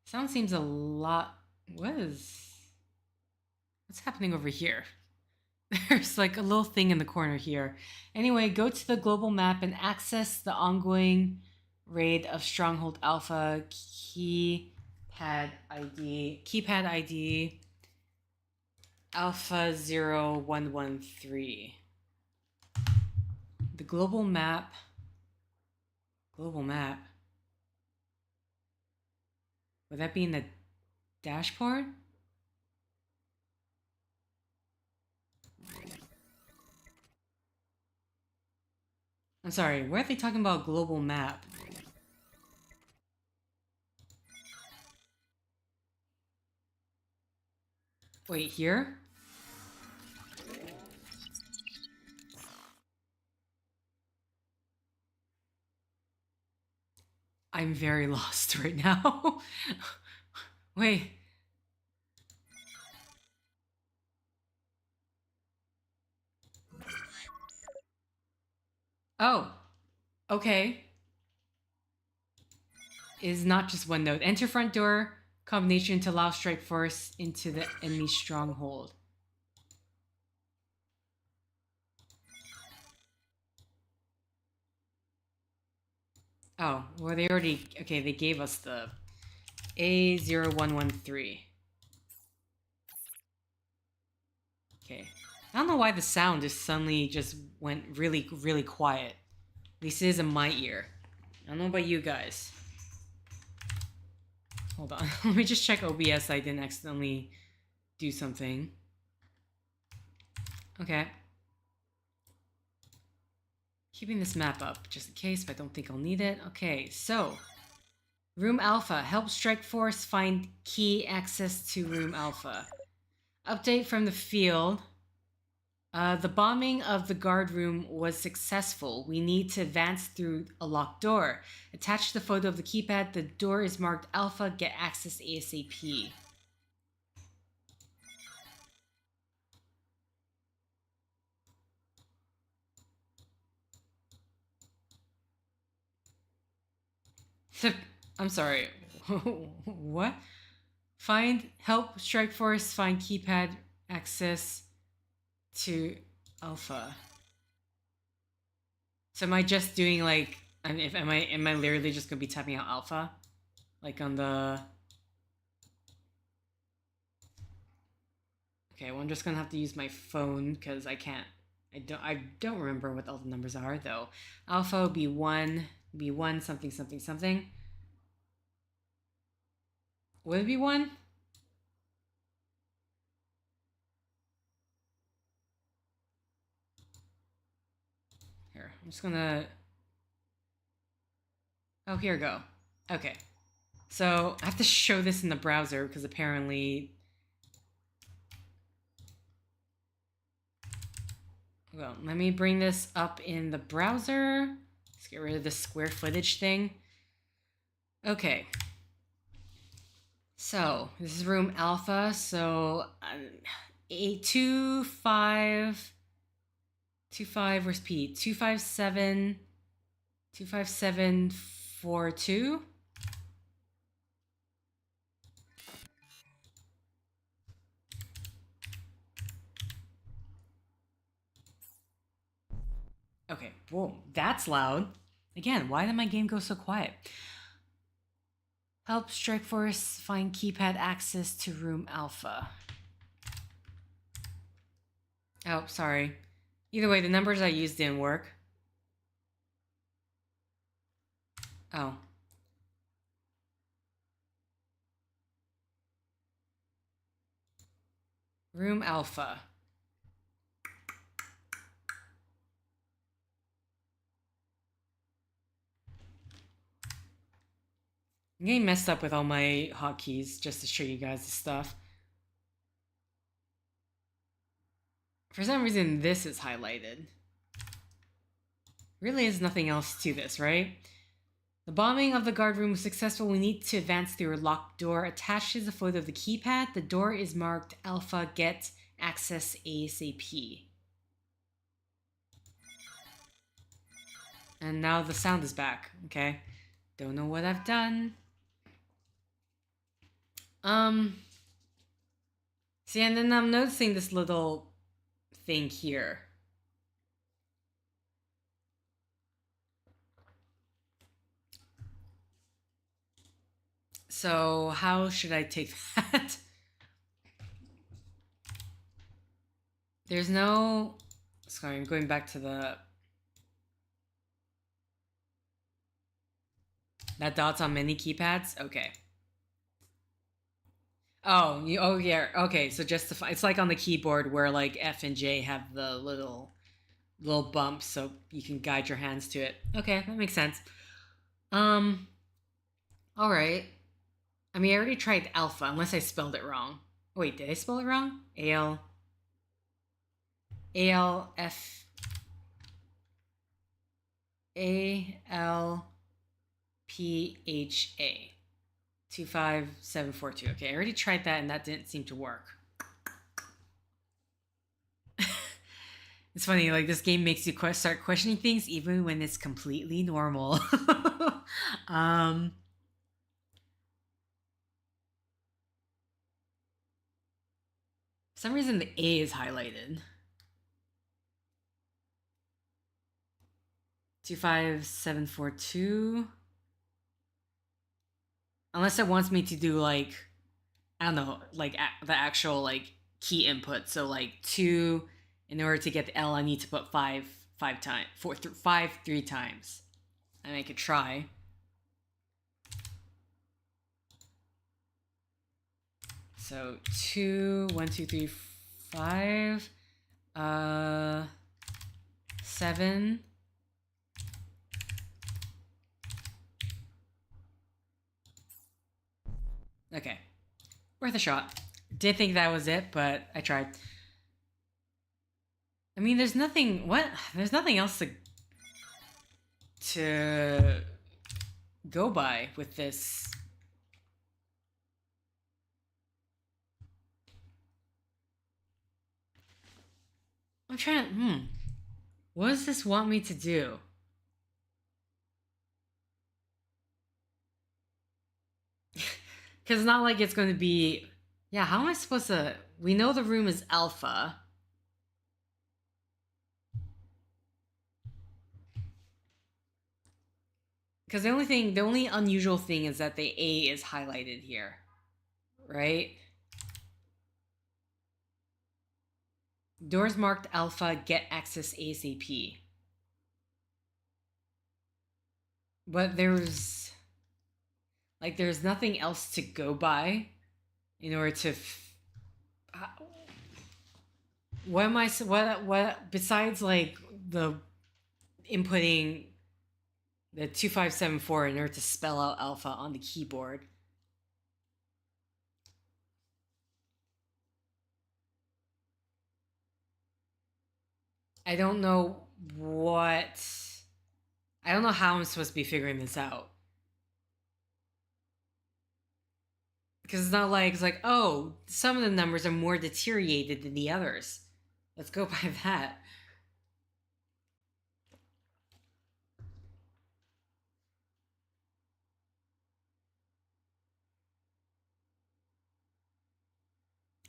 Sound seems a lot... What's happening over here? There's like a little thing in the corner here. Anyway, go to the global map and access the ongoing raid of Stronghold Alpha. Keypad ID Alpha 0113. The global map. Would that be in the dashboard? I'm sorry, where are they talking about global map? Wait, here? I'm very lost right now. Wait. Oh. Okay. Is not just one node. Enter front door combination to allow strike force into the enemy stronghold. Oh, well they already... Okay, they gave us the A0113. Okay. I don't know why the sound just suddenly just went really, really quiet. At least it is in my ear. I don't know about you guys. Hold on. Let me just check OBS so I didn't accidentally do something. Okay. Keeping this map up, just in case, but I don't think I'll need it. Okay, so... Room Alpha. Help Strike Force find key access to Room Alpha. Update from the field. The bombing of the guard room was successful. We need to advance through a locked door. Attach the photo of the keypad. The door is marked Alpha. Get access ASAP. I'm sorry. What? Find help strike force. Find keypad access to alpha. So am I just doing like? Am I literally just gonna be typing out alpha, like on the? Okay, well I'm just gonna have to use my phone because I can't. I don't remember what all the numbers are though. Alpha would be one something something something. Would it be one? Here, I'm just gonna. Oh, here we go. Okay, so I have to show this in the browser because apparently. Well, let me bring this up in the browser. Let's get rid of the square footage thing. Okay. So, this is room alpha. So, A25. 25, where's P? 257. 25742. Okay, whoa, that's loud. Again, why did my game go so quiet? Help Strike Force find keypad access to room alpha. Oh, sorry. Either way, the numbers I used didn't work. Oh. Room alpha. I'm getting messed up with all my hotkeys just to show you guys the stuff. For some reason, this is highlighted. Really is nothing else to this, right? The bombing of the guard room was successful. We need to advance through a locked door. Attached is a photo of the keypad. The door is marked Alpha. Get access ASAP. And now the sound is back. Okay. Don't know what I've done. See, and then I'm noticing this little thing here. So how should I take that? There's no... Sorry, I'm going back to the... That dot's on many keypads? Okay. Oh, yeah. Okay, so just to it's like on the keyboard where like F and J have the little bumps so you can guide your hands to it. Okay, that makes sense. All right. I mean, I already tried alpha, unless I spelled it wrong. Wait, did I spell it wrong? A-L-F... A-L-P-H-A. 25742. Okay, I already tried that and that didn't seem to work. It's funny, like this game makes you start questioning things even when it's completely normal. For some reason the A is highlighted. 25742. Unless it wants me to do like, I don't know, like the actual like key input. So like 2, in order to get the L, I need to put 5 times, 5 3 times. And I could try. So 2, 1, 2, 3, 5, 7. Okay, worth a shot. Didn't think that was it, but I tried. I mean, there's nothing. What? There's nothing else to go by with this. I'm trying. What does this want me to do? Because it's not like it's going to be... Yeah, how am I supposed to... We know the room is alpha. Because the only unusual thing is that the A is highlighted here. Right? Doors marked alpha, get access ASAP. But there's nothing else to go by in order to... what am I... What besides, like, the inputting the 2574 in order to spell out alpha on the keyboard? I don't know what... I don't know how I'm supposed to be figuring this out. Because it's not like, it's like, oh, some of the numbers are more deteriorated than the others. Let's go by that.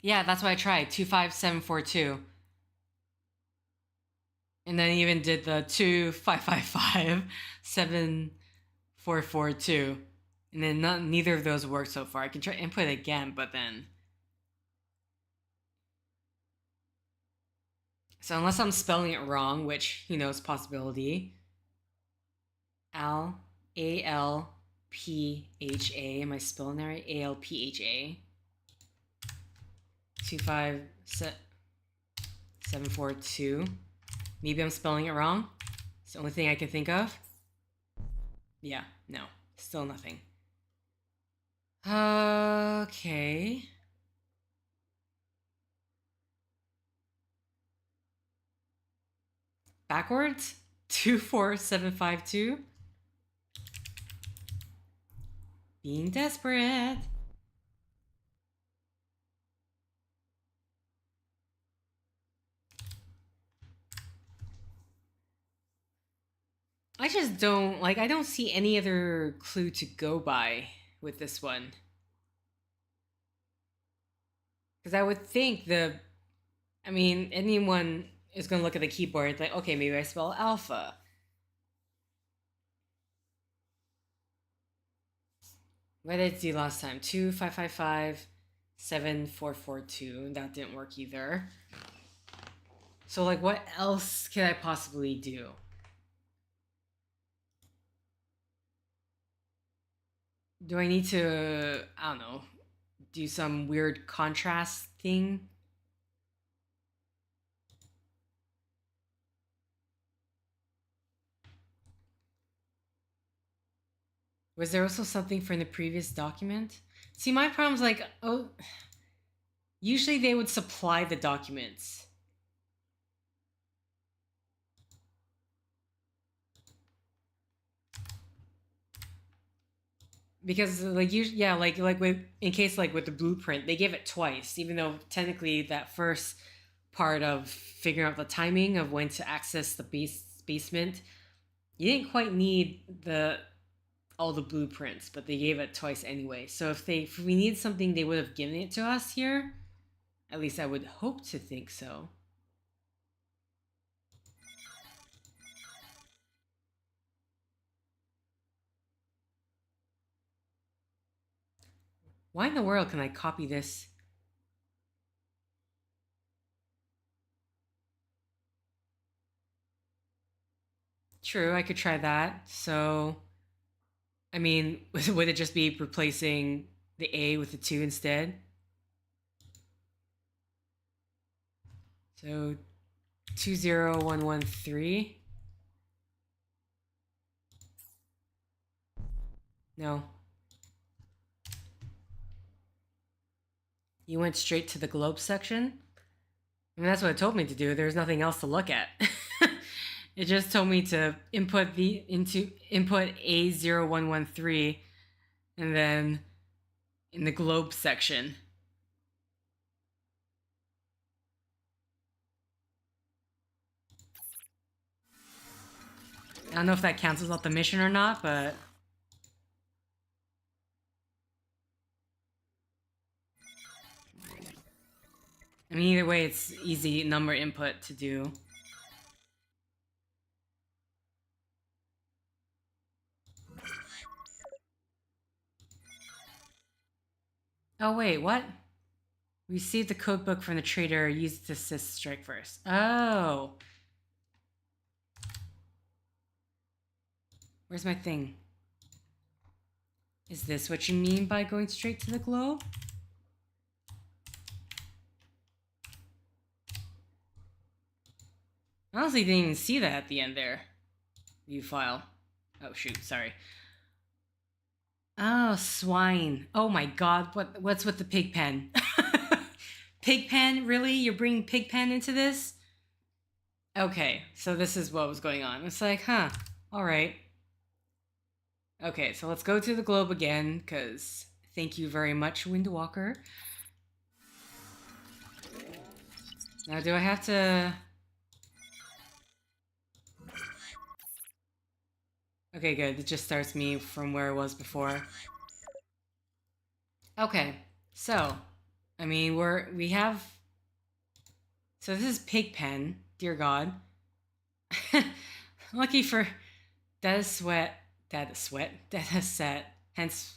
Yeah, that's what I tried. 25742. And then even did the 2555 7442. And then neither of those worked so far. I can try input it again, but then... So unless I'm spelling it wrong, which, you know, is a possibility. A-L-P-H-A. Am I spelling that right? A-L-P-H-A. 25742. Maybe I'm spelling it wrong. It's the only thing I can think of. Yeah, no. Still nothing. Okay. Backwards? 24752. Being desperate. I just don't, like, I don't see any other clue to go by with this one. Because I would think anyone is going to look at the keyboard like, okay, maybe I spell alpha. What did I do last time? 2555 7442. That didn't work either. So, like, what else can I possibly do? Do I need to, I don't know, do some weird contrast thing? Was there also something from the previous document? See, my problem's like, oh, usually they would supply the documents. Because, like, in case, like, with the blueprint, they gave it twice, even though technically that first part of figuring out the timing of when to access the basement, you didn't quite need all the blueprints, but they gave it twice anyway. So if we need something, they would have given it to us here. At least I would hope to think so. Why in the world can I copy this? True, I could try that. So, I mean, would it just be replacing the A with the 2 instead? So, 20113. No. You went straight to the globe section? I mean, that's what it told me to do. There's nothing else to look at. It just told me to input A0113 and then in the globe section. I don't know if that cancels out the mission or not, but... mean, either way, it's easy number input to do. Oh, wait, what? Receive the codebook from the trader. Use it to assist strike first. Oh. Where's my thing? Is this what you mean by going straight to the globe? I honestly didn't even see that at the end there. View file. Oh shoot, sorry. Oh, swine. Oh my god, what's with the pig pen? Pig pen? Really? You're bringing pig pen into this? Okay, so this is what was going on. It's like, huh, alright. Okay, so let's go to the globe again, because thank you very much, Windwalker. Now, do I have to... Okay, good. It just starts me from where I was before. Okay, so, I mean, we have... So this is Pigpen, dear God. Lucky for... That is sweat. That is sweat. That is set. Hence...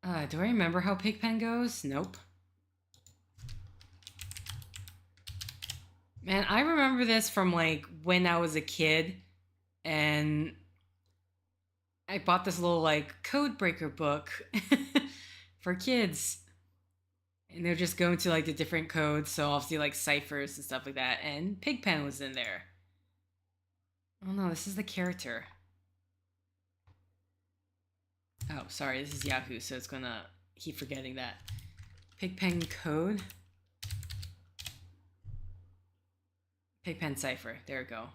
do I remember how Pigpen goes? Nope. Man, I remember this from, like, when I was a kid, and I bought this little, like, code breaker book for kids. And they're just going to, like, the different codes, so obviously, like, ciphers and stuff like that, and Pigpen was in there. Oh no, this is the character. Oh, sorry, this is Yahoo, so it's gonna keep forgetting that. Pigpen code. Pigpen cipher. There we go.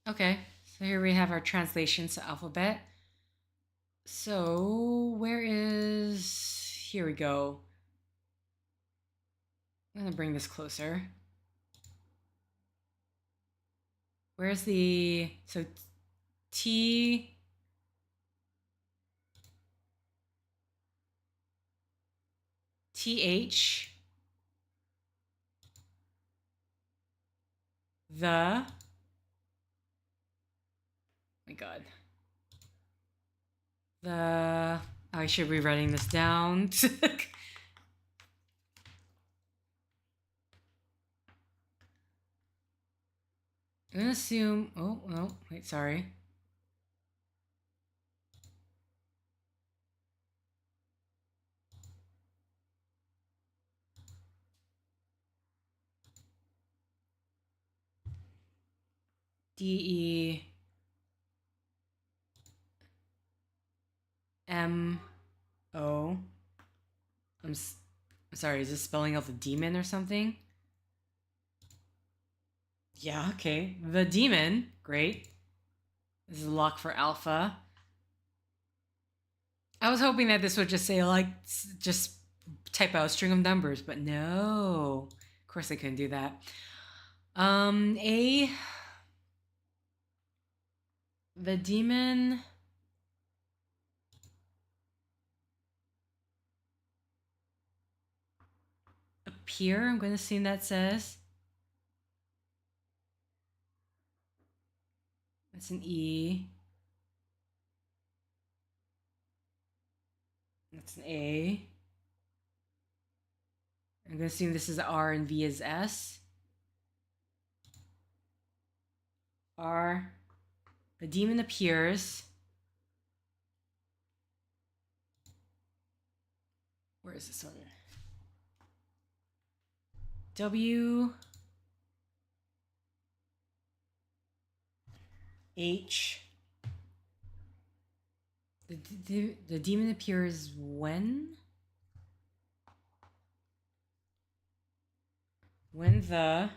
Okay, so here we have our translations to alphabet. So, where is... Here we go. I'm gonna bring this closer. Where's the... So, T... TH... The... Oh my god. The... I should be writing this down. I'm gonna assume... Oh, no. Wait, sorry. D-E... M-O... I'm sorry, is this spelling out the demon or something? Yeah, okay. The demon. Great. This is a lock for alpha. I was hoping that this would just say, like, just type out a string of numbers, but no. Of course I couldn't do that. A... The demon... Appear, I'm going to assume that says. That's an E. That's an A. I'm going to assume this is R and V is S. R. The demon appears. Where is this one? W. H. The demon appears when? When the...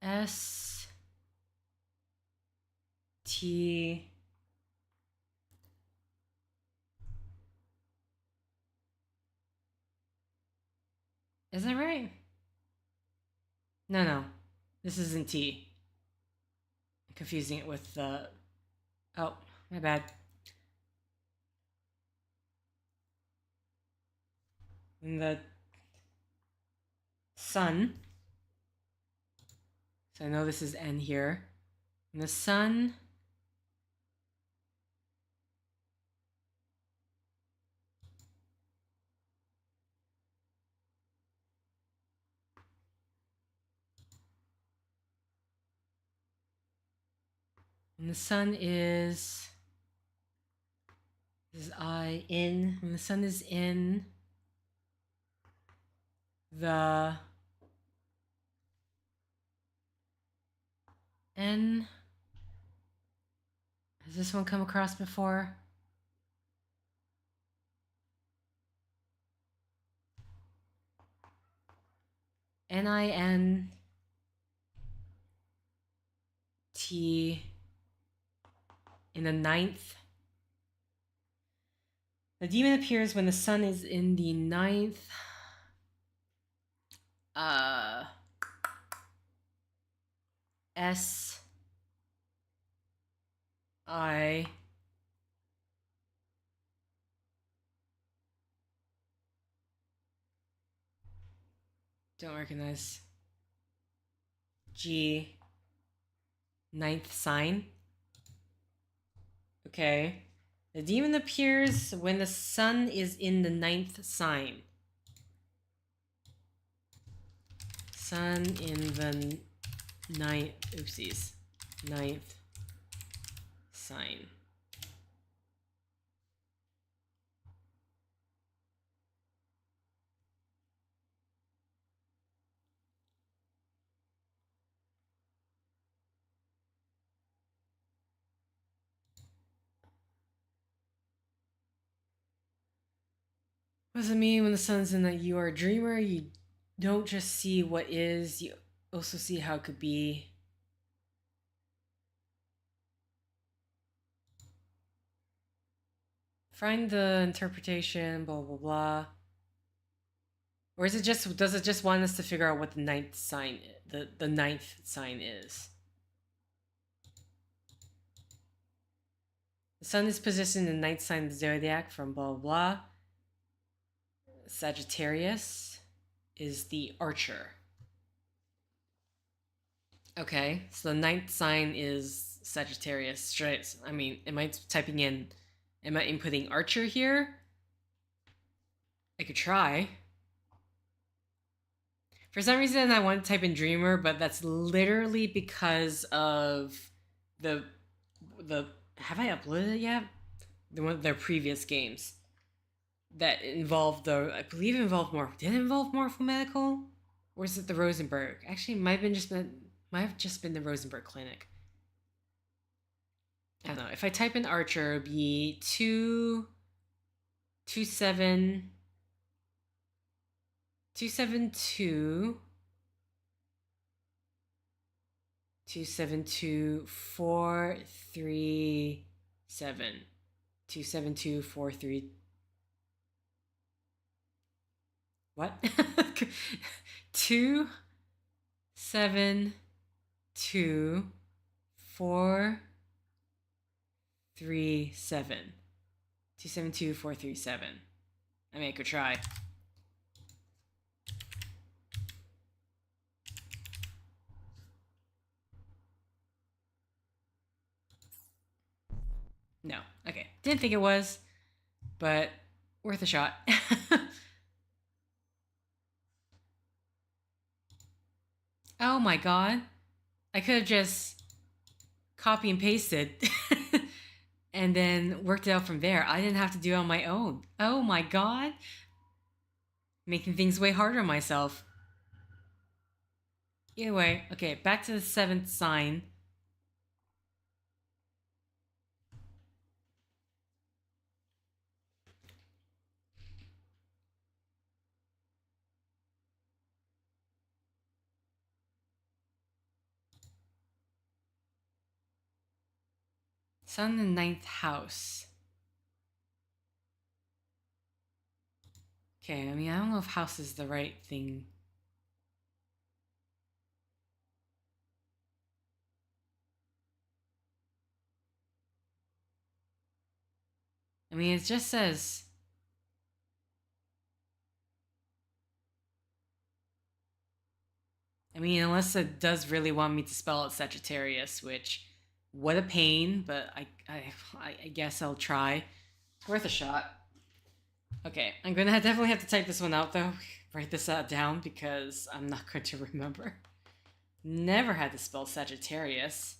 S... T... Is that right? No. This isn't T. I'm confusing it with the... Oh, my bad. And the sun. So I know this is N here. And the sun... And the sun is... This is I in. When the sun is in the N. Has this one come across before? NINT in the ninth. The demon appears when the sun is in the ninth. S I don't recognize. G ninth sign. Okay. The demon appears when the sun is in the ninth sign. Sun in the ninth. Oopsies. Ninth sign. What does it mean when the sun's in that you are a dreamer? You don't just see what is, you also see how it could be. Find the interpretation, blah, blah, blah. Or is it just, does it just want us to figure out what the ninth sign, the ninth sign is? The sun is positioned in the ninth sign of the zodiac from blah, blah, blah. Sagittarius is the archer. Okay, so the ninth sign is Sagittarius. I mean, am I typing in, am I inputting archer here? I could try. For some reason, I want to type in dreamer, but that's literally because of the have I uploaded it yet? The one of their previous games that involved I believe it involved more. Did it involve Morphomedical? Or is it the Rosenberg? Actually, might have just been the Rosenberg Clinic. I don't know. If I type in Archer, it'd be 272 437 272 43. What? 2 7 2 4 3 7 272 437. I mean, I could try. No. Okay. Didn't think it was, but worth a shot. Oh my god. I could have just copy and pasted and then worked it out from there. I didn't have to do it on my own. Oh my god. Making things way harder on myself. Either way, okay, back to the seventh sign. Sun in the ninth house. Okay, I mean, I don't know if house is the right thing. I mean, it just says... I mean, unless it does really want me to spell out Sagittarius, which... What a pain, but I guess I'll try. It's worth a shot. Okay, I'm gonna definitely have to type this one out, though. Write this down, because I'm not going to remember. Never had to spell Sagittarius.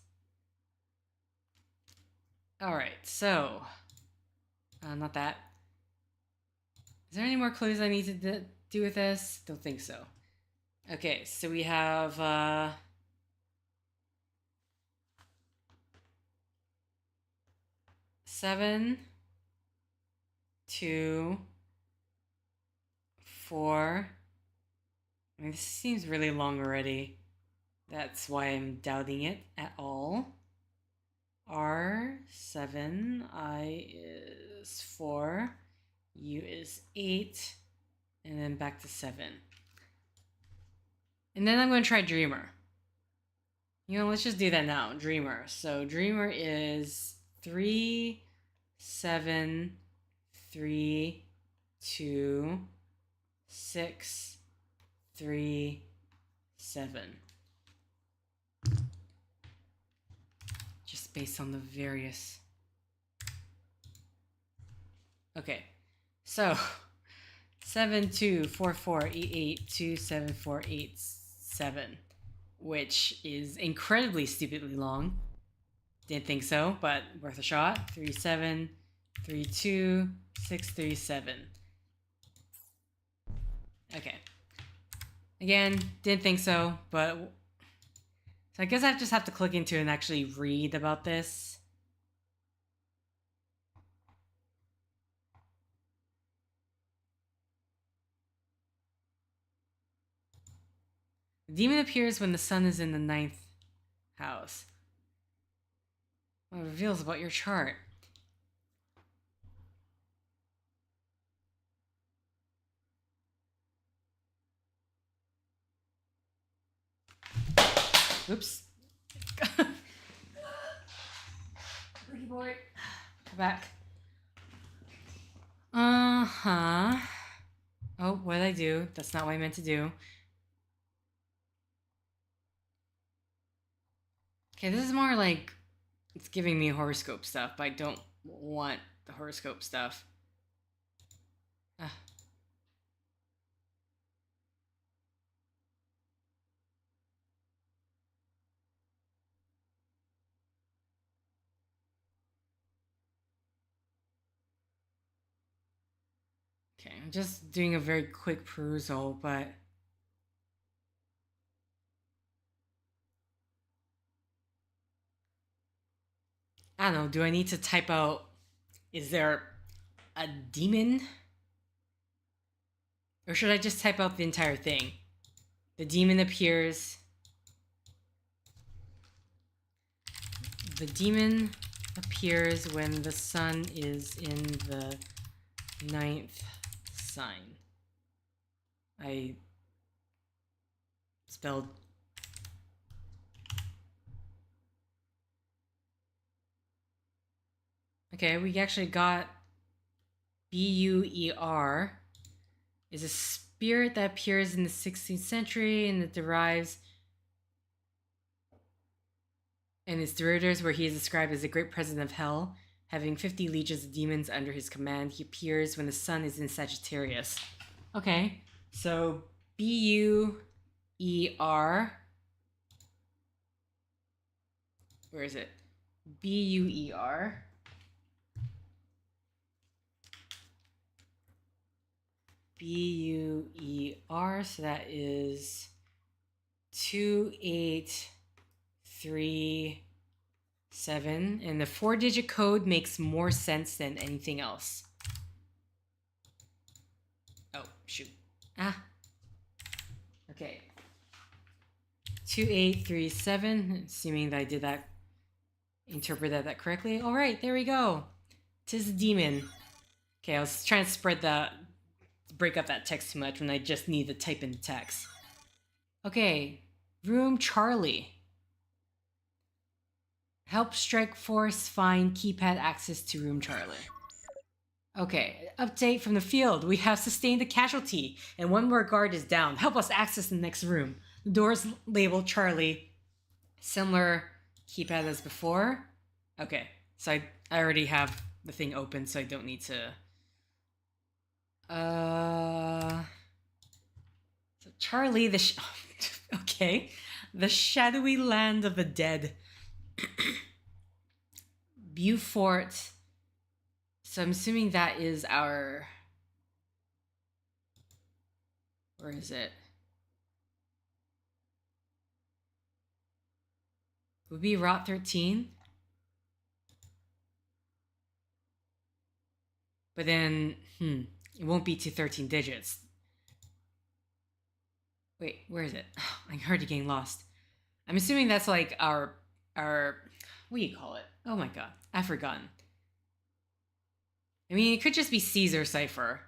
Alright, so... not that. Is there any more clues I need to do with this? Don't think so. Okay, so we have... 7, 2, 4. I mean, this seems really long already. That's why I'm doubting it at all. R7, I is 4, U is 8, and then back to 7. And then I'm going to try Dreamer. You know, let's just do that now. Dreamer. So Dreamer is 3, 7, 3, 2, 6, 3, 7. Just based on the various... Okay, so 7, 2, 4, 4, 8, 8, 2, 7, 4, 8, 7, which is incredibly stupidly long. Didn't think so, but worth a shot. 3, 7, 3, 2, 6, 3, 7. Okay. Again, didn't think so, but... So I guess I just have to click into it and actually read about this. The demon appears when the sun is in the 9th house. What it reveals about your chart. Oops. Boogie board. Go back. Uh-huh. Oh, what did I do? That's not what I meant to do. Okay, this is more like... It's giving me horoscope stuff, but I don't want the horoscope stuff. Okay, I'm just doing a very quick perusal, but... I don't know, do I need to type out... Is there a demon? Or should I just type out the entire thing? The demon appears... The demon appears when the sun is in the 9th sign. I spelled... Okay, we actually got B-U-E-R. Is a spirit that appears in the 16th century and it derives... And its derivatives, where he is described as a great president of hell, having 50 legions of demons under his command. He appears when the sun is in Sagittarius. Okay, so B-U-E-R. Where is it? B-U-E-R. B-U-E-R, so that is 2837, and the 4-digit code makes more sense than anything else. Oh, shoot. Okay. 2837, assuming that I did that, interpreted that correctly. All right, there we go. 'Tis a demon. Okay, I was trying to spread the break up that text too much when I just need to type in text. Okay, room Charlie. Help Strike Force find keypad access to room Charlie. Okay, update from the field. We have sustained a casualty, and one more guard is down. Help us access the next room. The door's labeled Charlie. Similar keypad as before. Okay, so I already have the thing open, so I don't need to... So Charlie, okay. The shadowy land of the dead. Beaufort. So I'm assuming that is our... Where is it? Would be Route 13. But then, it won't be to 13 digits. Wait, where is it? Oh, I'm already getting lost. I'm assuming that's like our, what do you call it? Oh my god, I've forgotten. I mean, it could just be Caesar cipher.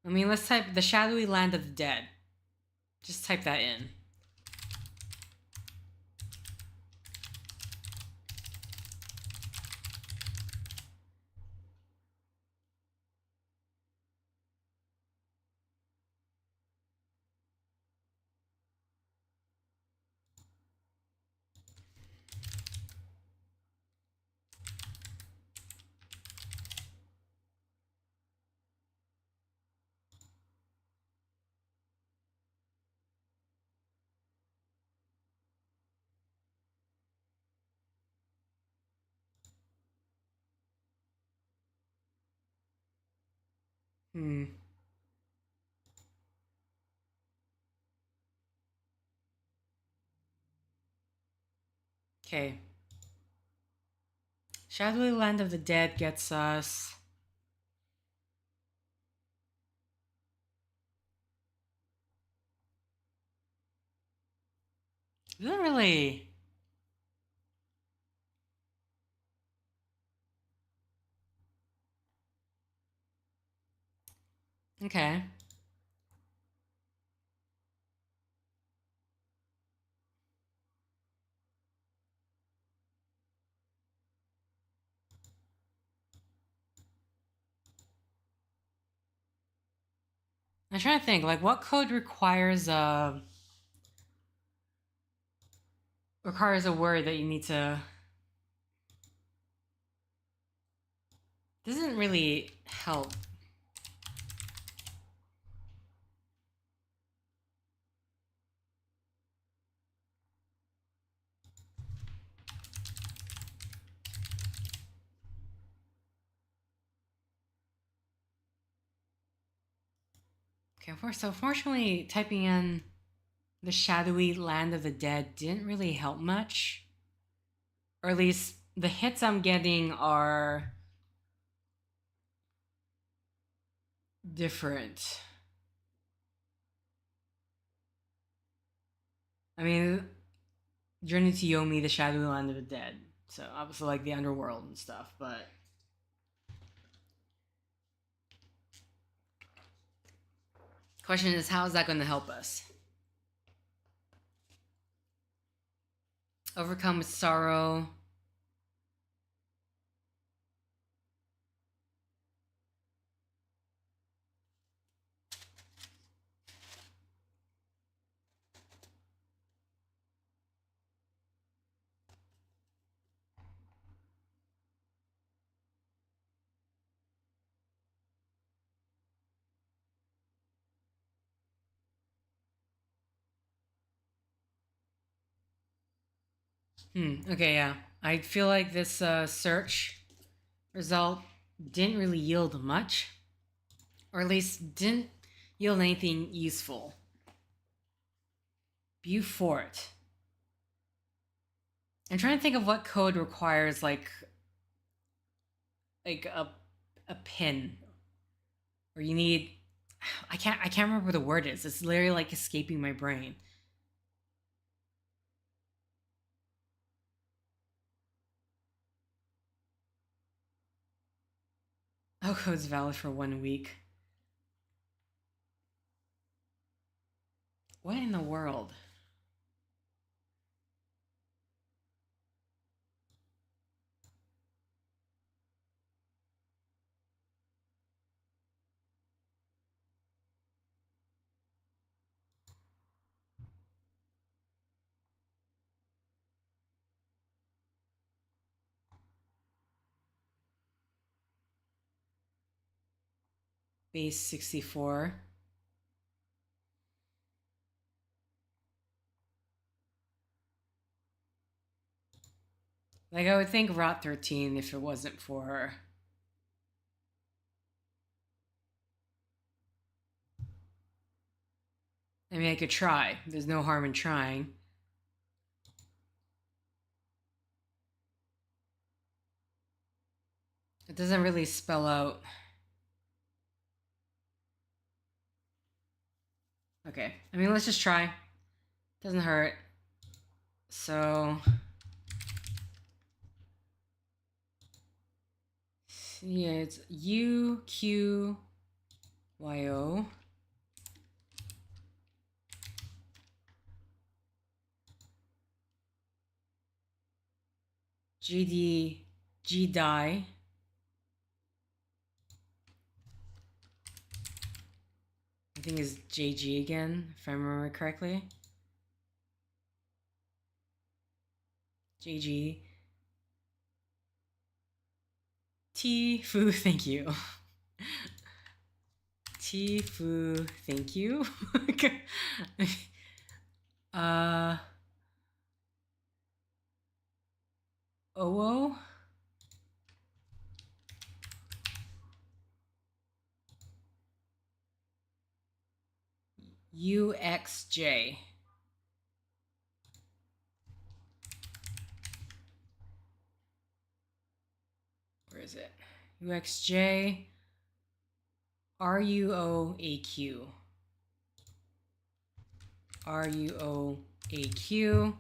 I mean, let's type the shadowy land of the dead. Just type that in. Okay. Shadowy Land of the Dead gets us... Doesn't really... Okay. I'm trying to think, like, what code requires a word that you need to... Doesn't really help. Okay, so fortunately, typing in the shadowy land of the dead didn't really help much. Or at least the hits I'm getting are different. I mean, Journey to Yomi, the shadowy land of the dead. So obviously like the underworld and stuff, but... Question is, how is that going to help us? Overcome with sorrow. Okay, yeah. I feel like this search result didn't really yield much. Or at least didn't yield anything useful. Beaufort. I'm trying to think of what code requires like a pin. Or you need... I can't remember what the word is. It's literally like escaping my brain. Oh, code's valid for 1 week. What in the world? Base 64. Like, I would think Rot 13 if it wasn't for... I mean, I could try. There's no harm in trying. It doesn't really spell out... Okay. I mean, let's just try. Doesn't hurt. So... yeah, it's UQYO. GD GDI. I think is JG again, if I remember correctly. JG. T Fu, thank you. T Fu, thank you. OO. UXJ. Where is it? UXJ. RUOAQ. RUOAQ.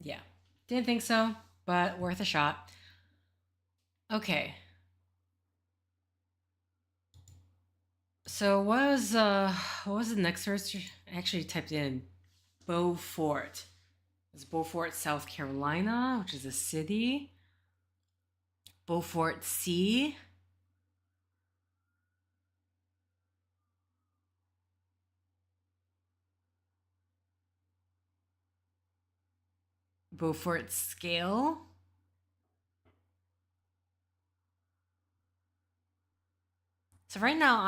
Yeah, didn't think so, but worth a shot. Okay. So what was the next search? I actually typed in Beaufort. It's Beaufort, South Carolina, which is a city. Beaufort Sea. Beaufort Scale. So right now,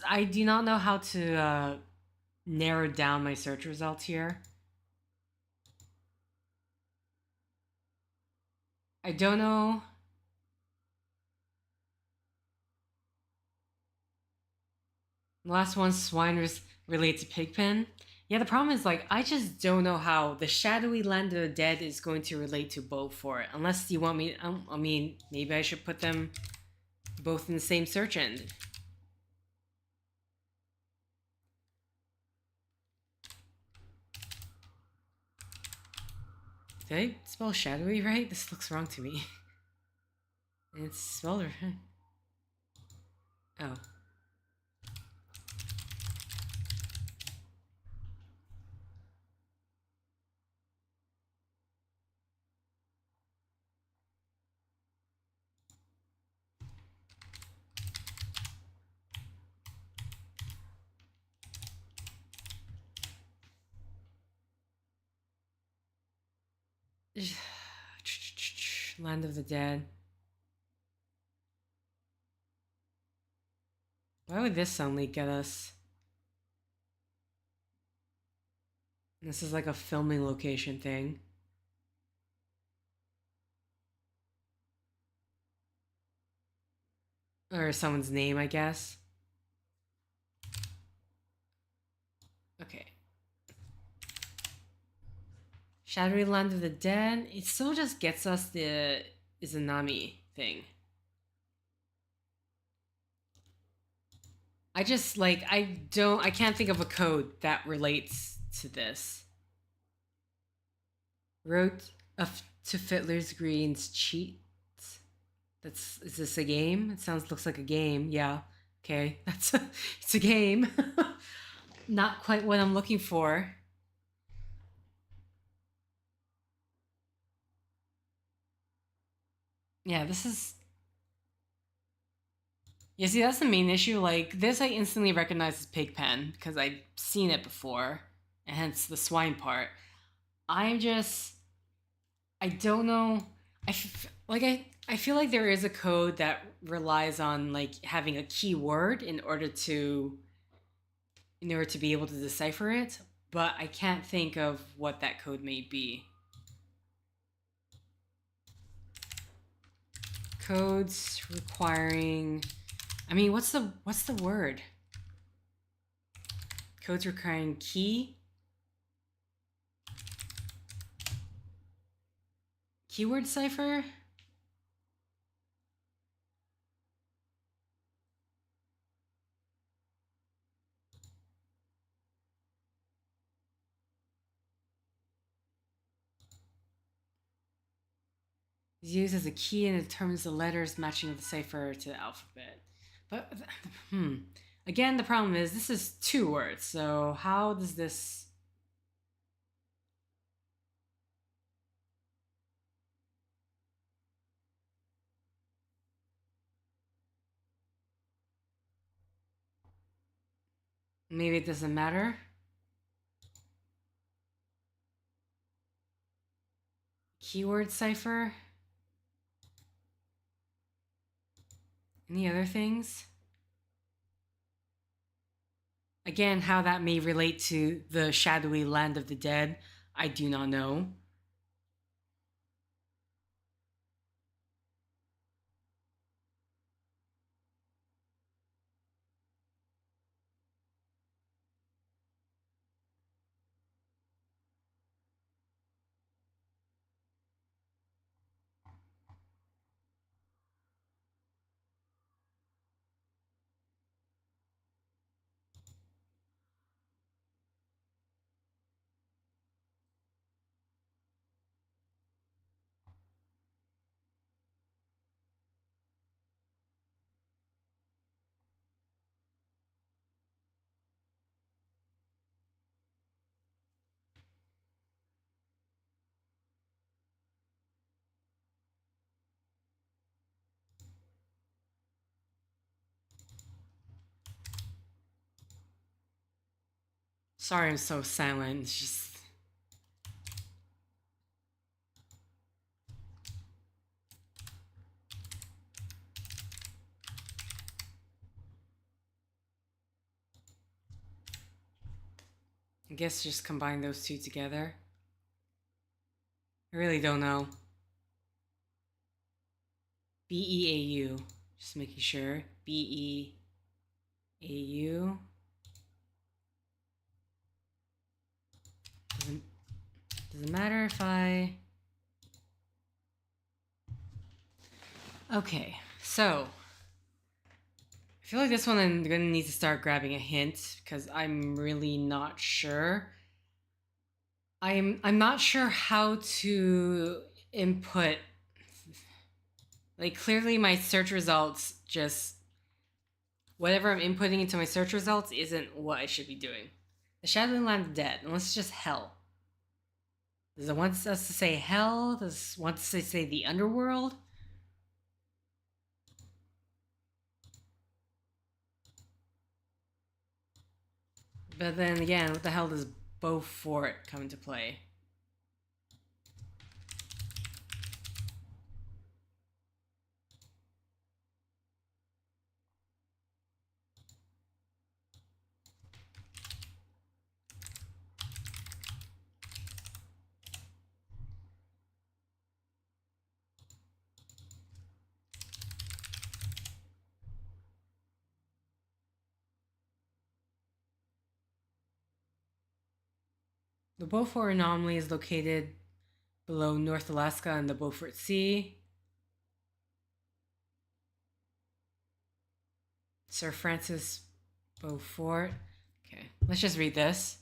I do not know how to narrow down my search results here. I don't know. The last one, swine relates to Pigpen. Yeah, the problem is, like, I just don't know how the shadowy land of the dead is going to relate to Beaufort. Unless you want me, I mean, maybe I should put them both in the same search end. Did I spell shadowy right? This looks wrong to me. It's spelled right. Oh. Land of the Dead. Why would this suddenly get us? This is like a filming location thing. Or someone's name, I guess. Okay. Shadowy Land of the Dead. It still just gets us the Izanami thing. I just, like, I can't think of a code that relates to this. Wrote to Fiddler's Green's cheats. Is this a game? Looks like a game. Yeah. Okay. It's a game. Not quite what I'm looking for. Yeah, this is. Yeah, see, that's the main issue. Like, this I instantly recognize as Pigpen because I've seen it before, and hence the swine part. I'm just. I don't know. I feel like there is a code that relies on like having a keyword in order to be able to decipher it, but I can't think of what that code may be. Codes requiring, I mean, what's the word? Codes requiring keyword cipher? Is used as a key and determines the letters matching of the cipher to the alphabet. But again, the problem is this is 2 words. So how does this? Maybe it doesn't matter. Keyword cipher. Any other things? Again, how that may relate to the shadowy land of the dead, I do not know. Sorry I'm so silent. It's just. I guess just combine those two together. I really don't know. BEAU. Just making sure. BEAU. Doesn't matter if I. Okay, so I feel like this one I'm gonna need to start grabbing a hint because I'm really not sure. I'm not sure how to input. Like, clearly my search results just whatever I'm inputting into my search results isn't what I should be doing. The Shadowy Land of Dead, unless it's just hell. Does it want us to say hell? Does it want us to say the underworld? But then again, what the hell does Beaufort come into play? The Beaufort anomaly is located below North Alaska and the Beaufort Sea. Sir Francis Beaufort. Okay, let's just read this.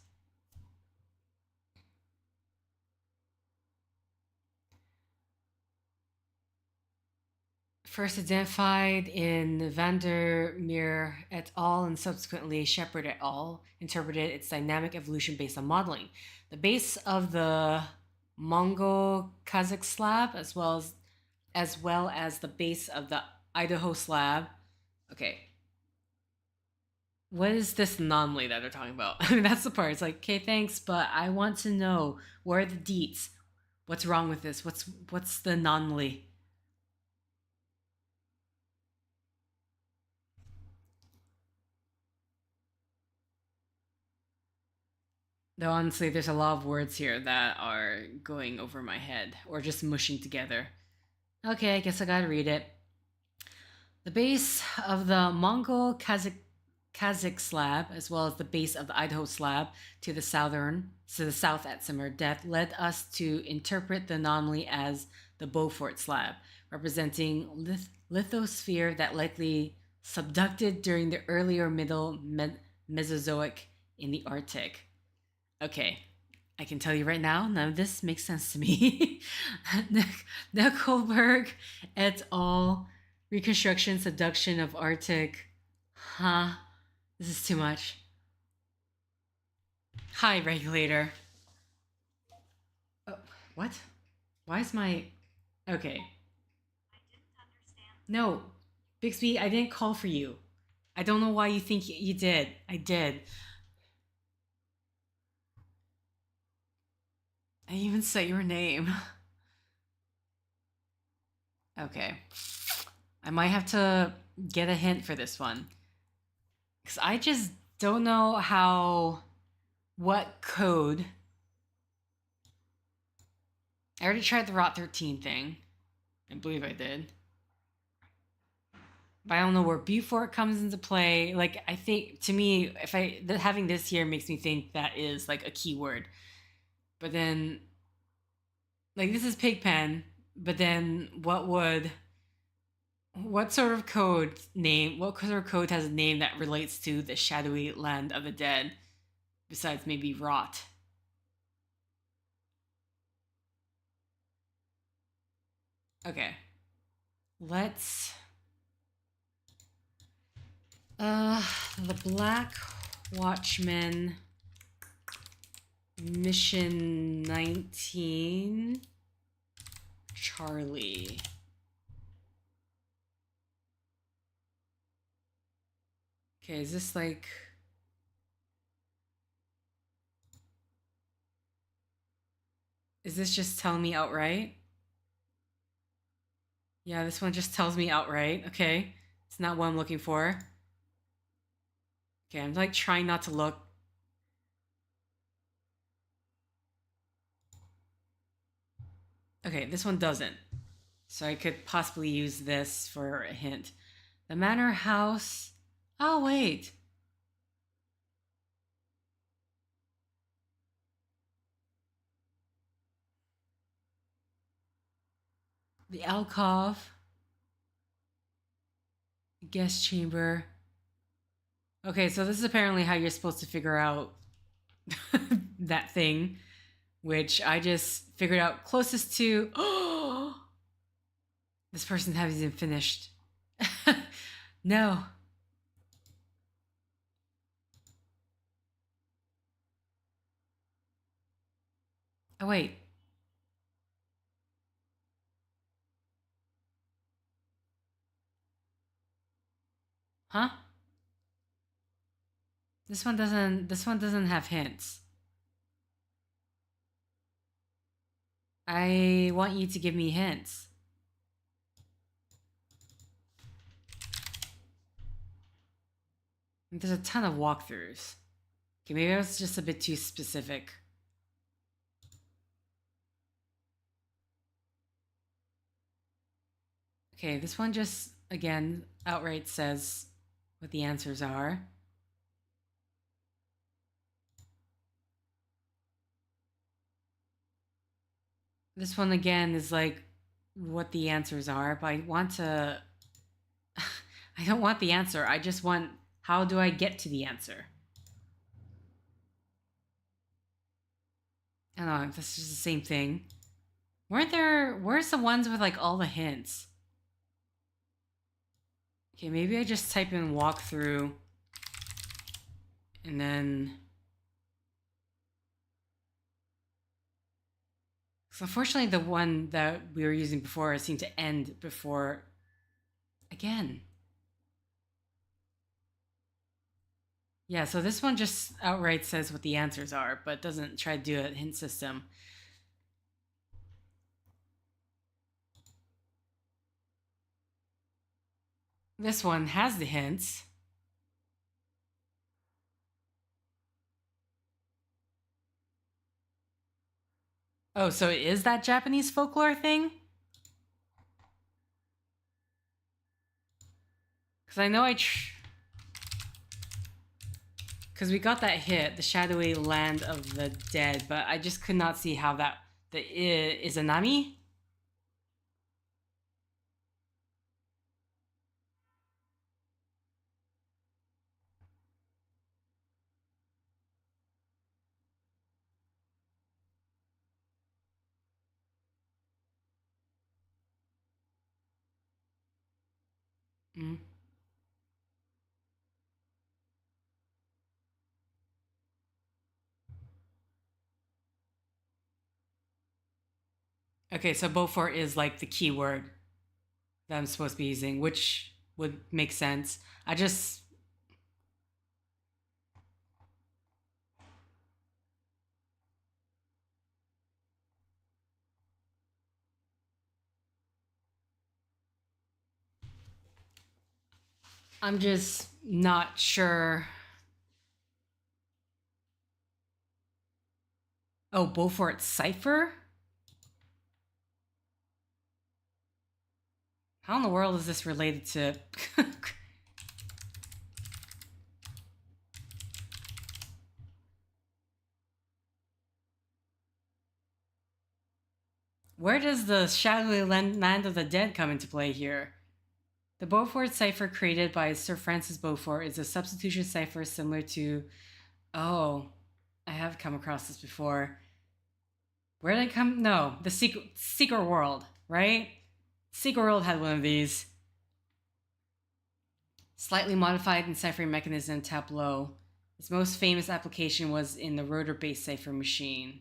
First identified in Vandermeer et al. And subsequently Shepard et al. Interpreted its dynamic evolution based on modeling. The base of the Mongol-Kazakh slab, as well as the base of the Idaho slab. Okay. What is this anomaly that they're talking about? I mean, that's the part. It's like, okay, thanks, but I want to know, where are the deets? What's wrong with this? What's the anomaly? Though honestly, there's a lot of words here that are going over my head or just mushing together. Okay, I guess I gotta read it. The base of the Mongol Kazakh slab, as well as the base of the Idaho slab to the south at similar depth, led us to interpret the anomaly as the Beaufort slab, representing lithosphere that likely subducted during the earlier middle Mesozoic in the Arctic. Okay, I can tell you right now, none of this makes sense to me. Nickelberg et al. Reconstruction, subduction of Arctic. Huh? This is too much. Hi, regulator. Oh, what? Why is my... Okay. I didn't understand. No, Bixby, I didn't call for you. I don't know why you think you did. I did. I even said your name. Okay. I might have to get a hint for this one. Because I just don't know what code. I already tried the Rot 13 thing. I believe I did. But I don't know where Beaufort comes into play. Like, I think, to me, having this here makes me think that is, like, a keyword. But then, like, this is Pigpen, but then what sort of code has a name that relates to the shadowy land of the dead, besides maybe Rot? Okay. Let's... the Black Watchmen... Mission 19... Charlie. Okay, is this like... Is this just telling me outright? Yeah, this one just tells me outright. Okay, it's not what I'm looking for. Okay, I'm like trying not to look. Okay, this one doesn't. So I could possibly use this for a hint. The Manor House... Oh, wait. The alcove. The guest chamber. Okay, so this is apparently how you're supposed to figure out that thing, which I just figured out closest to... Oh! This person hasn't even finished. No. Oh, wait. Huh? This one doesn't have hints. I want you to give me hints. There's a ton of walkthroughs. Okay, maybe I was just a bit too specific. Okay, this one just, again, outright says what the answers are. This one, again, is like what the answers are, but I want to... I don't want the answer. I just want, how do I get to the answer? I don't know, this is the same thing. Where's the ones with like all the hints? Okay, maybe I just type in walkthrough and then... So unfortunately, the one that we were using before seemed to end before... Again. Yeah, so this one just outright says what the answers are, but doesn't try to do a hint system. This one has the hints. Oh, so it is that Japanese folklore thing? Because I know because we got that hit, the shadowy land of the dead, but I just could not see how that... The Izanami? Mm. Okay, so Beaufort is like the keyword that I'm supposed to be using, which would make sense. I'm just not sure. Oh, Beaufort Cipher? How in the world is this related to... Where does the shadowy land of the dead come into play here? The Beaufort cipher created by Sir Francis Beaufort is a substitution cipher similar to... Oh, I have come across this before. Where did it come? No, the Secret World, right? Secret World had one of these. Slightly modified enciphering mechanism Tableau. Its most famous application was in the rotor-based cipher machine.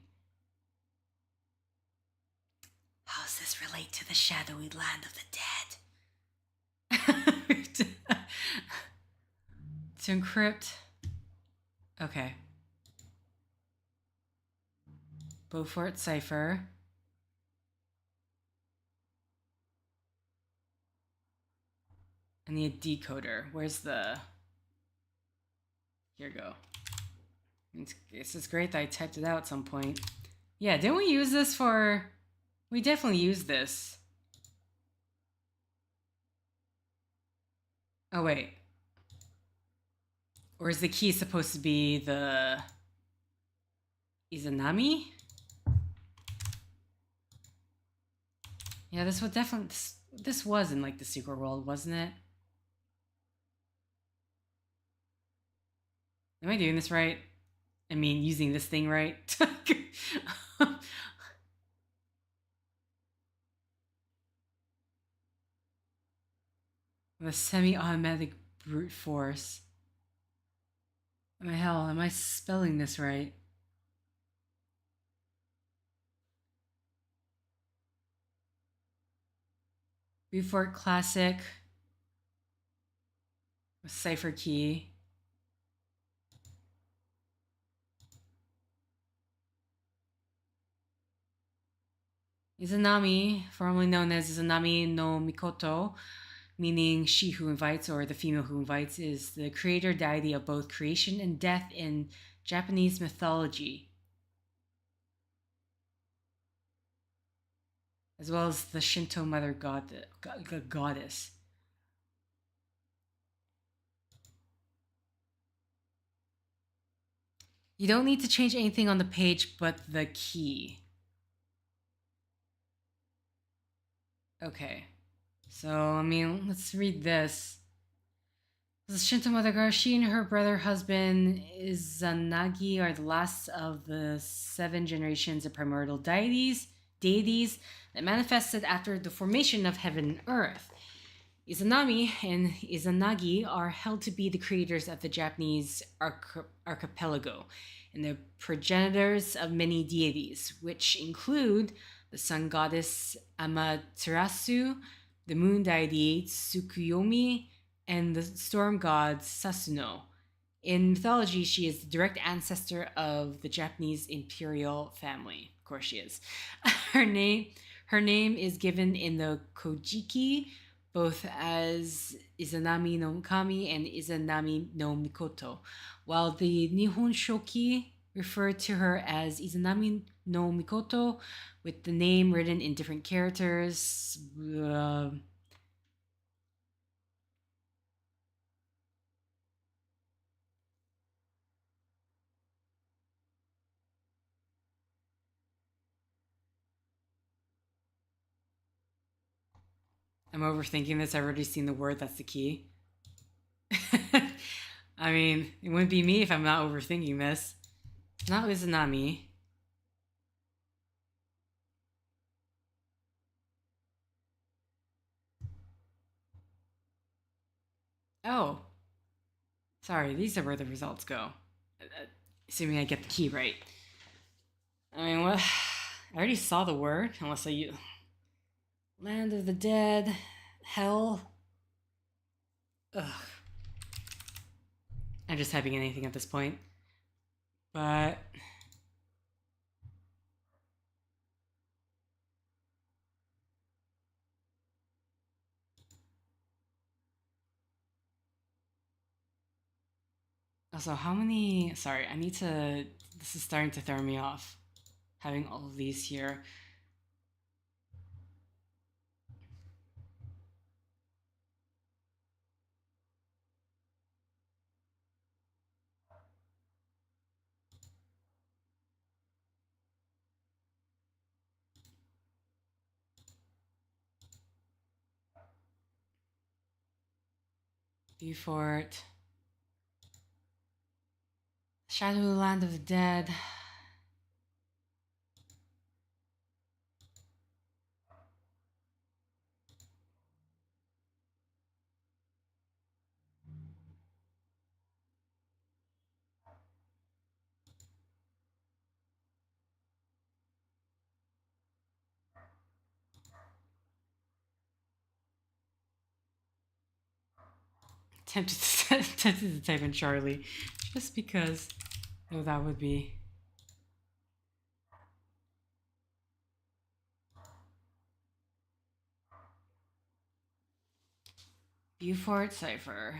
How does this relate to the shadowy land of the dead? To encrypt... Okay. Beaufort cipher. I need a decoder. Where's the... Here we go. This is great that I typed it out at some point. Yeah, didn't we use this for... We definitely used this. Oh, wait. Or is the key supposed to be the... Izanami? Yeah, this would definitely... This was in, like, the Secret World, wasn't it? Am I doing this right? I mean, using this thing right? The semi-automatic brute force. What the hell? Am I spelling this right? Beaufort Classic. Cipher key. Izanami, formerly known as Izanami no Mikoto, meaning she who invites or the female who invites, is the creator deity of both creation and death in Japanese mythology, as well as the Shinto mother goddess. You don't need to change anything on the page but the key. Okay. So, I mean, let's read this. The Shinto mother goddess, she and her brother husband Izanagi are the last of the 7 generations of primordial deities that manifested after the formation of heaven and earth. Izanami and Izanagi are held to be the creators of the Japanese archipelago and the progenitors of many deities, which include the sun goddess Amaterasu, the moon deity Tsukuyomi, and the storm god Sasuno. In mythology, she is the direct ancestor of the Japanese imperial family. Of course, she is. Her name is given in the Kojiki both as Izanami no Kami and Izanami no Mikoto, while the Nihon Shoki referred to her as Izanami no Mikoto, with the name written in different characters. I'm overthinking this. I've already seen the word. That's the key. I mean, it wouldn't be me if I'm not overthinking this. Not Izanami. Oh. Sorry, these are where the results go. Assuming I get the key right. I mean, what? I already saw the word, unless I use... Land of the Dead. Hell. Ugh. I'm just typing anything at this point. But... Also, how many... Sorry, I need to... This is starting to throw me off. Having all of these here. Beaufort. Shadowy Land of the Dead. Tempted to type in Charlie, just because that would be... Beaufort Cipher.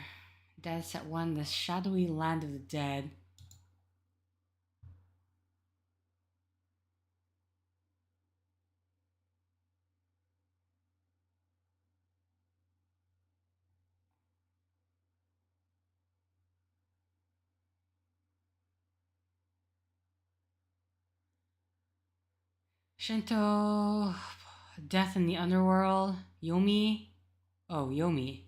Dead Set 1, The Shadowy Land of the Dead. Shinto, Death in the Underworld, Yomi. Oh, Yomi.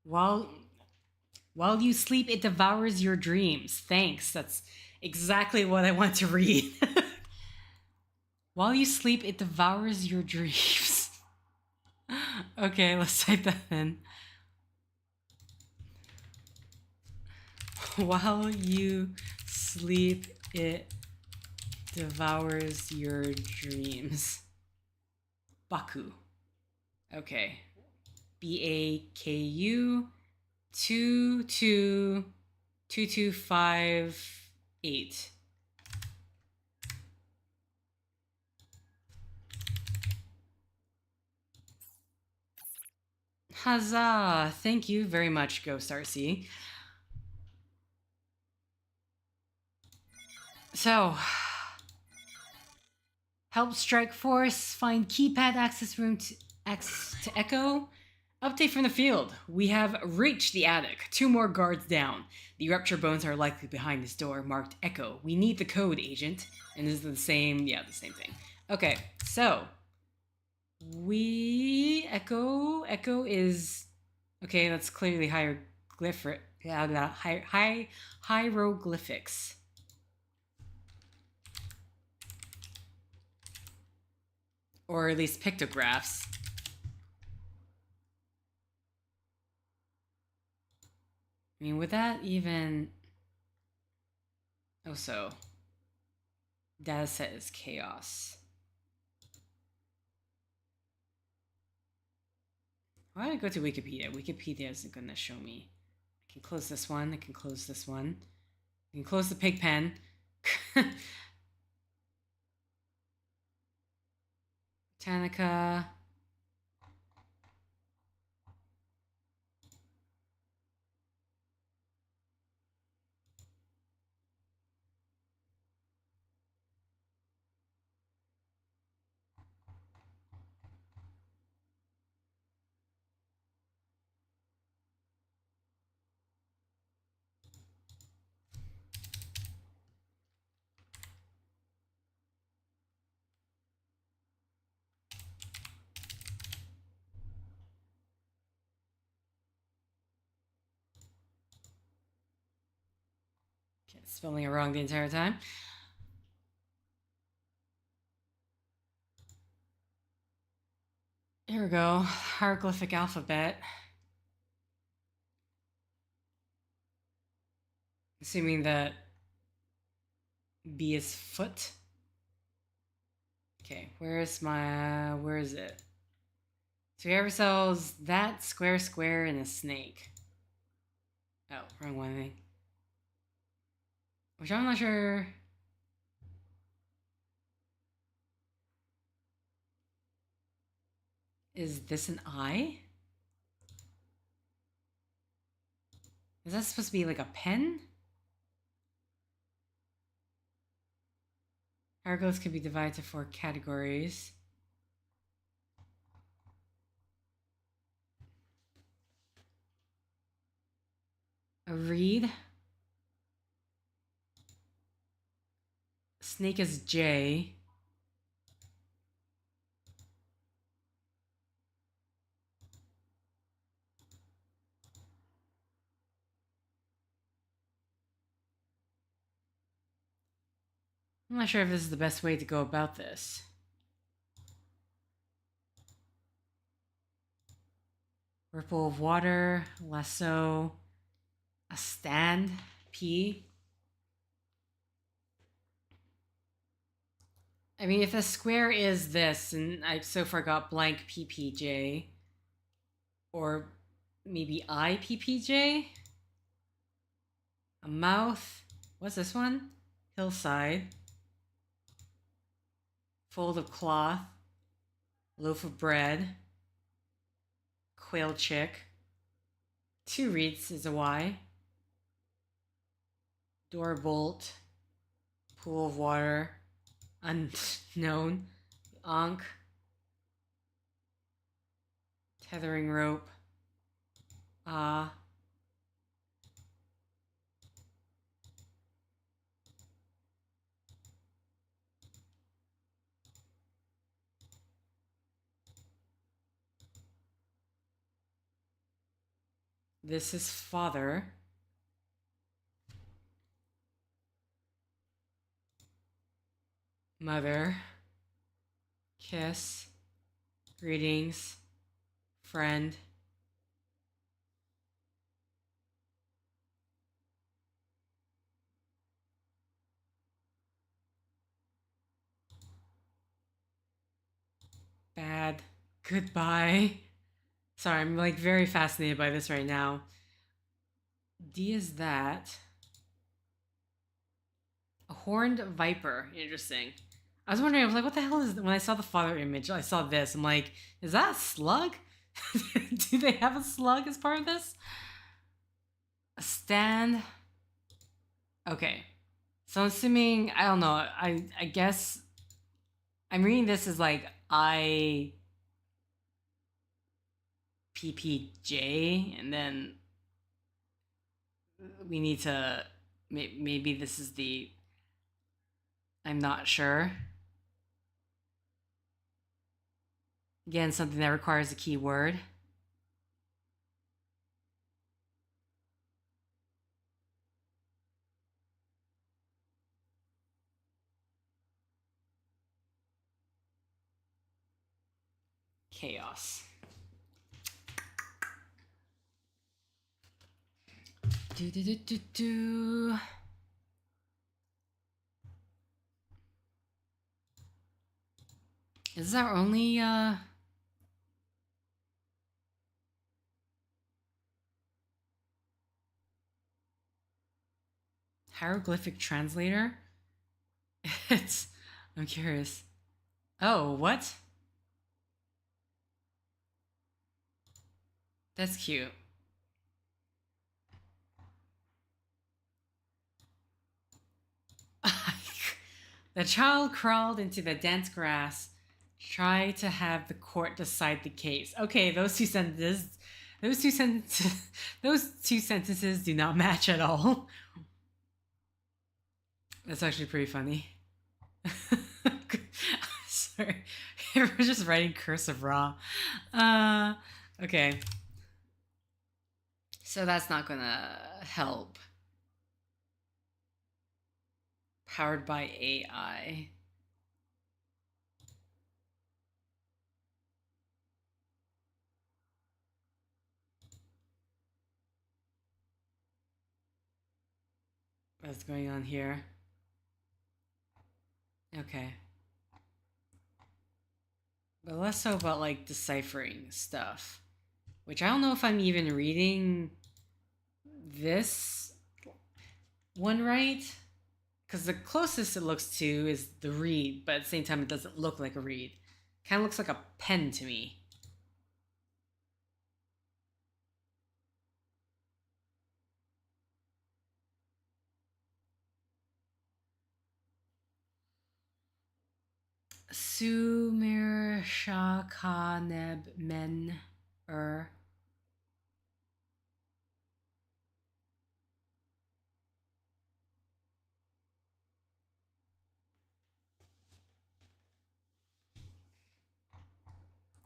While you sleep, it devours your dreams. Thanks. That's exactly what I want to read. While you sleep, it devours your dreams. Okay, let's type that in. While you sleep, it devours your dreams. Baku. Okay. BAKU 222258. Huzzah! Thank you very much, Ghost RC. So, help Strike Force find keypad access room to Echo. Update from the field. We have reached the attic. 2 more guards down. The Rupture Bones are likely behind this door, marked Echo. We need the code, Agent. And this is the same thing. Okay, so... Echo is... Okay, that's clearly hieroglyphics. Or at least pictographs. I mean, would that even... Also, dataset is chaos. Why did I go to Wikipedia? Wikipedia isn't going to show me. I can close this one. I can close this one. I can close the pig pen. Botanica. Okay, spelling it wrong the entire time. Here we go. Hieroglyphic alphabet. Assuming that B is foot. Okay, where is it? So we have ourselves that square and a snake. Oh, wrong one, I think. Which I'm not sure. Is this an eye? Is that supposed to be like a pen? Hieroglyphs can be divided to 4 categories. A reed. Snake is J. I'm not sure if this is the best way to go about this. Ripple of water, lasso, a stand, P. I mean, if a square is this, and I so far got blank PPJ, or maybe IPPJ, a mouth, what's this one? Hillside, fold of cloth, loaf of bread, quail chick, 2 reeds is a Y, door bolt, pool of water, unknown, ankh, tethering rope, this is father. Mother. Kiss. Greetings. Friend. Bad. Goodbye. Sorry, I'm like very fascinated by this right now. D is that. A horned viper. Interesting. I was wondering, I was like, what the hell is... When I saw the father image, I saw this. I'm like, is that a slug? Do they have a slug as part of this? A stand. Okay. So I'm assuming, I don't know, I guess... I'm reading this as like IPPJ, and then we need to... Maybe this is the... I'm not sure. Again, something that requires a keyword. chaos. Do do do do do. Is this our only hieroglyphic translator? I'm curious. Oh, what? That's cute. The child crawled into the dense grass, try to have the court decide the case. Okay, those two sentences do not match at all. That's actually pretty funny. Sorry, we're just writing cursive raw. Okay. So that's not gonna help. Powered by AI. What's going on here? Okay. But less so about like deciphering stuff. Which I don't know if I'm even reading this one right. Because the closest it looks to is the read, but at the same time it doesn't look like a read. Kind of looks like a pen to me. Sumer Shakaneb Men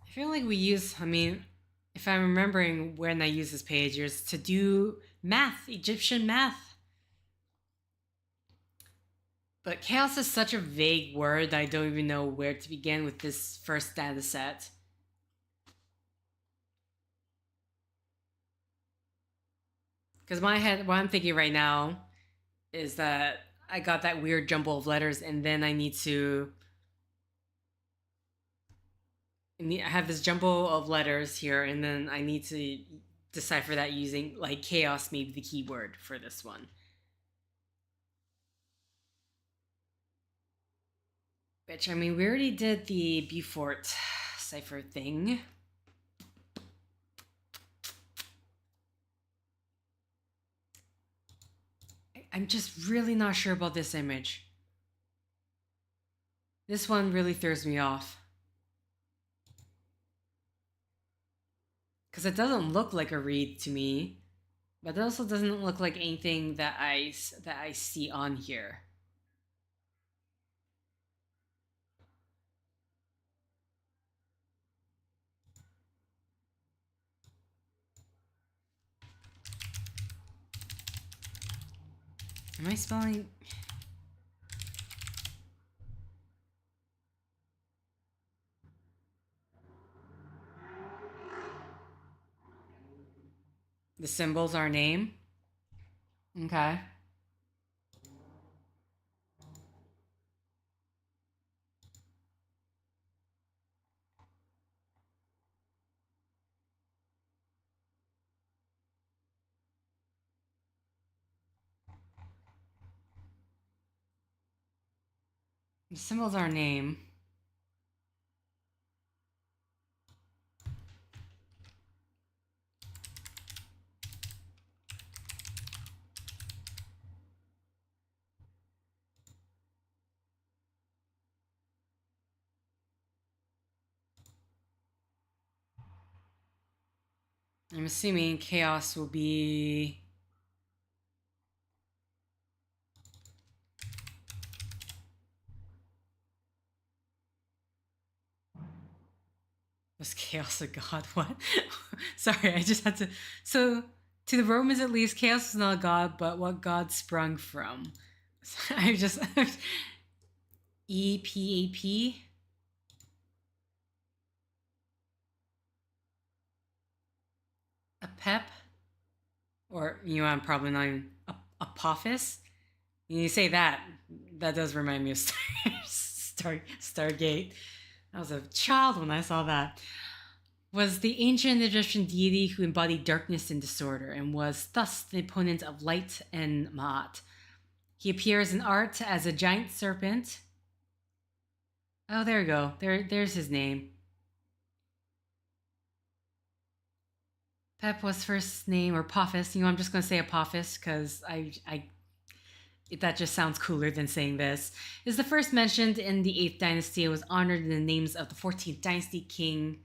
I feel like we use, if I'm remembering when I use this page, is to do math, Egyptian math. But chaos is such a vague word that I don't even know where to begin with this first data set. Because my head, what I'm thinking right now is that I got that weird jumble of letters and then I need to... I have this jumble of letters here and then I need to decipher that using, like, chaos may be the keyword for this one. Which, we already did the Beaufort cipher thing. I'm just really not sure about this image. This one really throws me off. Because it doesn't look like a read to me, but it also doesn't look like anything that I see on here. Am I spelling? The symbols are name? Okay. The symbols are name. I'm assuming chaos will be... Was chaos a god? What? Sorry, I just had to... So, to the Romans at least, chaos is not a god, but what god sprung from. I just... EPAP? Pep, or I'm probably not even Apophis. You say that does remind me of Stargate. I was a child when I saw that. Was the ancient Egyptian deity who embodied darkness and disorder, and was thus the opponent of light and Ma'at. He appears in art as a giant serpent. Oh, there you go. There's his name. Pep was first name, or Apophis. I'm just going to say Apophis because that just sounds cooler than saying this. Is the first mentioned in the 8th dynasty. It was honored in the names of the 14th dynasty king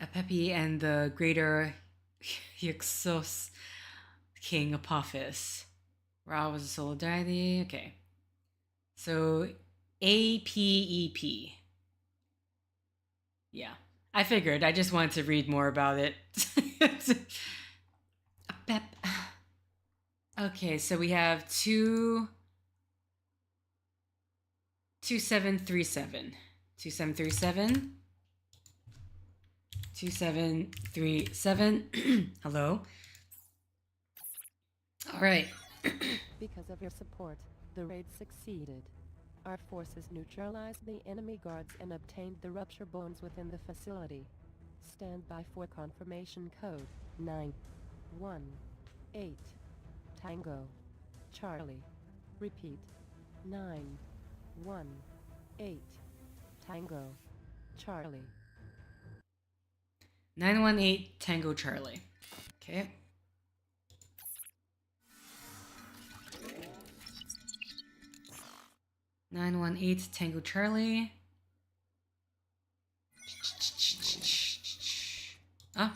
Apepi and the greater Hyksos king Apophis. Ra was a solo deity. Okay. So APEP. Yeah. I figured. I just wanted to read more about it. Pep. Okay, so we have 2737. 2737. 2737. Hello. All right. Because of your support, the raid succeeded. Our forces neutralized the enemy guards and obtained the rupture bones within the facility. Stand by for confirmation code 918 Tango Charlie. Repeat 918 Tango Charlie. 918 Tango Charlie. Okay. (918) Tango Charlie. Ah.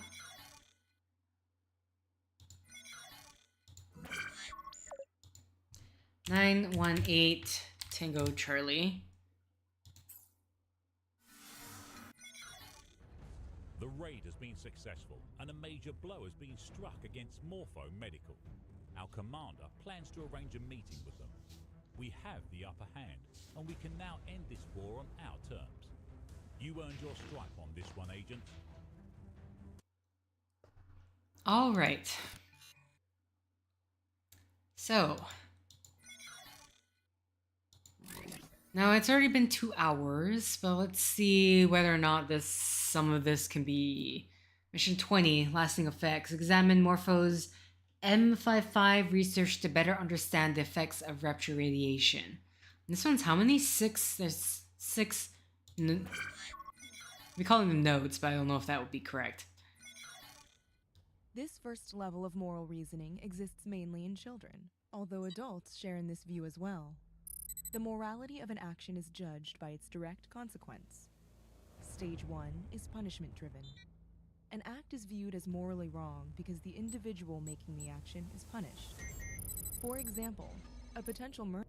(918) Tango Charlie. The raid has been successful, and a major blow has been struck against Morpho Medical. Our commander plans to arrange a meeting with them. We have the upper hand, and we can now end this war on our terms. You earned your stripe on this one, Agent. All right. So, now it's already been 2 hours, but let's see whether or not some of this can be. Mission 20, lasting effects. Examine Morpho's M55 research to better understand the effects of rupture radiation. This one's how many? 6? There's 6. We call them nodes, but I don't know if that would be correct. This first level of moral reasoning exists mainly in children, although adults share in this view as well. The morality of an action is judged by its direct consequence. Stage 1 is punishment-driven. An act is viewed as morally wrong because the individual making the action is punished. For example, a potential murder.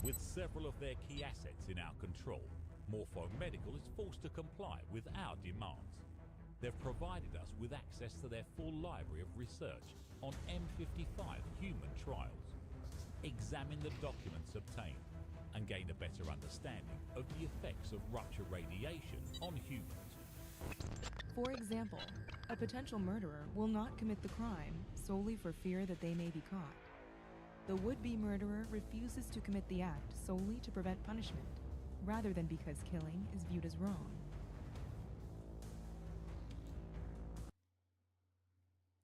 With several of their key assets in our control, Morpho Medical is forced to comply with our demands. They've provided us with access to their full library of research on M55 human trials. Examine the documents obtained and gain a better understanding of the effects of rupture radiation on humans. For example, a potential murderer will not commit the crime solely for fear that they may be caught. The would-be murderer refuses to commit the act solely to prevent punishment, rather than because killing is viewed as wrong.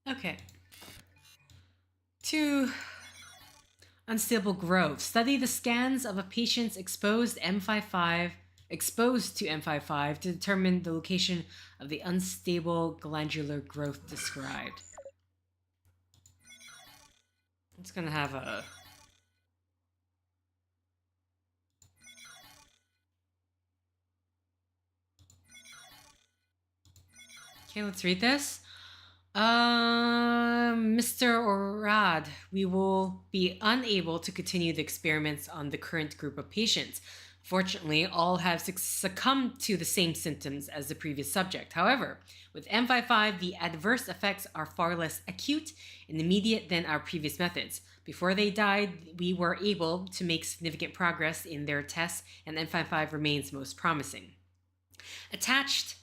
Okay. 2. Unstable growth. Study the scans of a patient's exposed to M55 to determine the location of the unstable glandular growth described. It's gonna have a... Okay, let's read this. Mr. Orad, we will be unable to continue the experiments on the current group of patients. Fortunately, all have succumbed to the same symptoms as the previous subject. However, with M55, the adverse effects are far less acute and immediate than our previous methods. Before they died, we were able to make significant progress in their tests, and M55 remains most promising. Attached,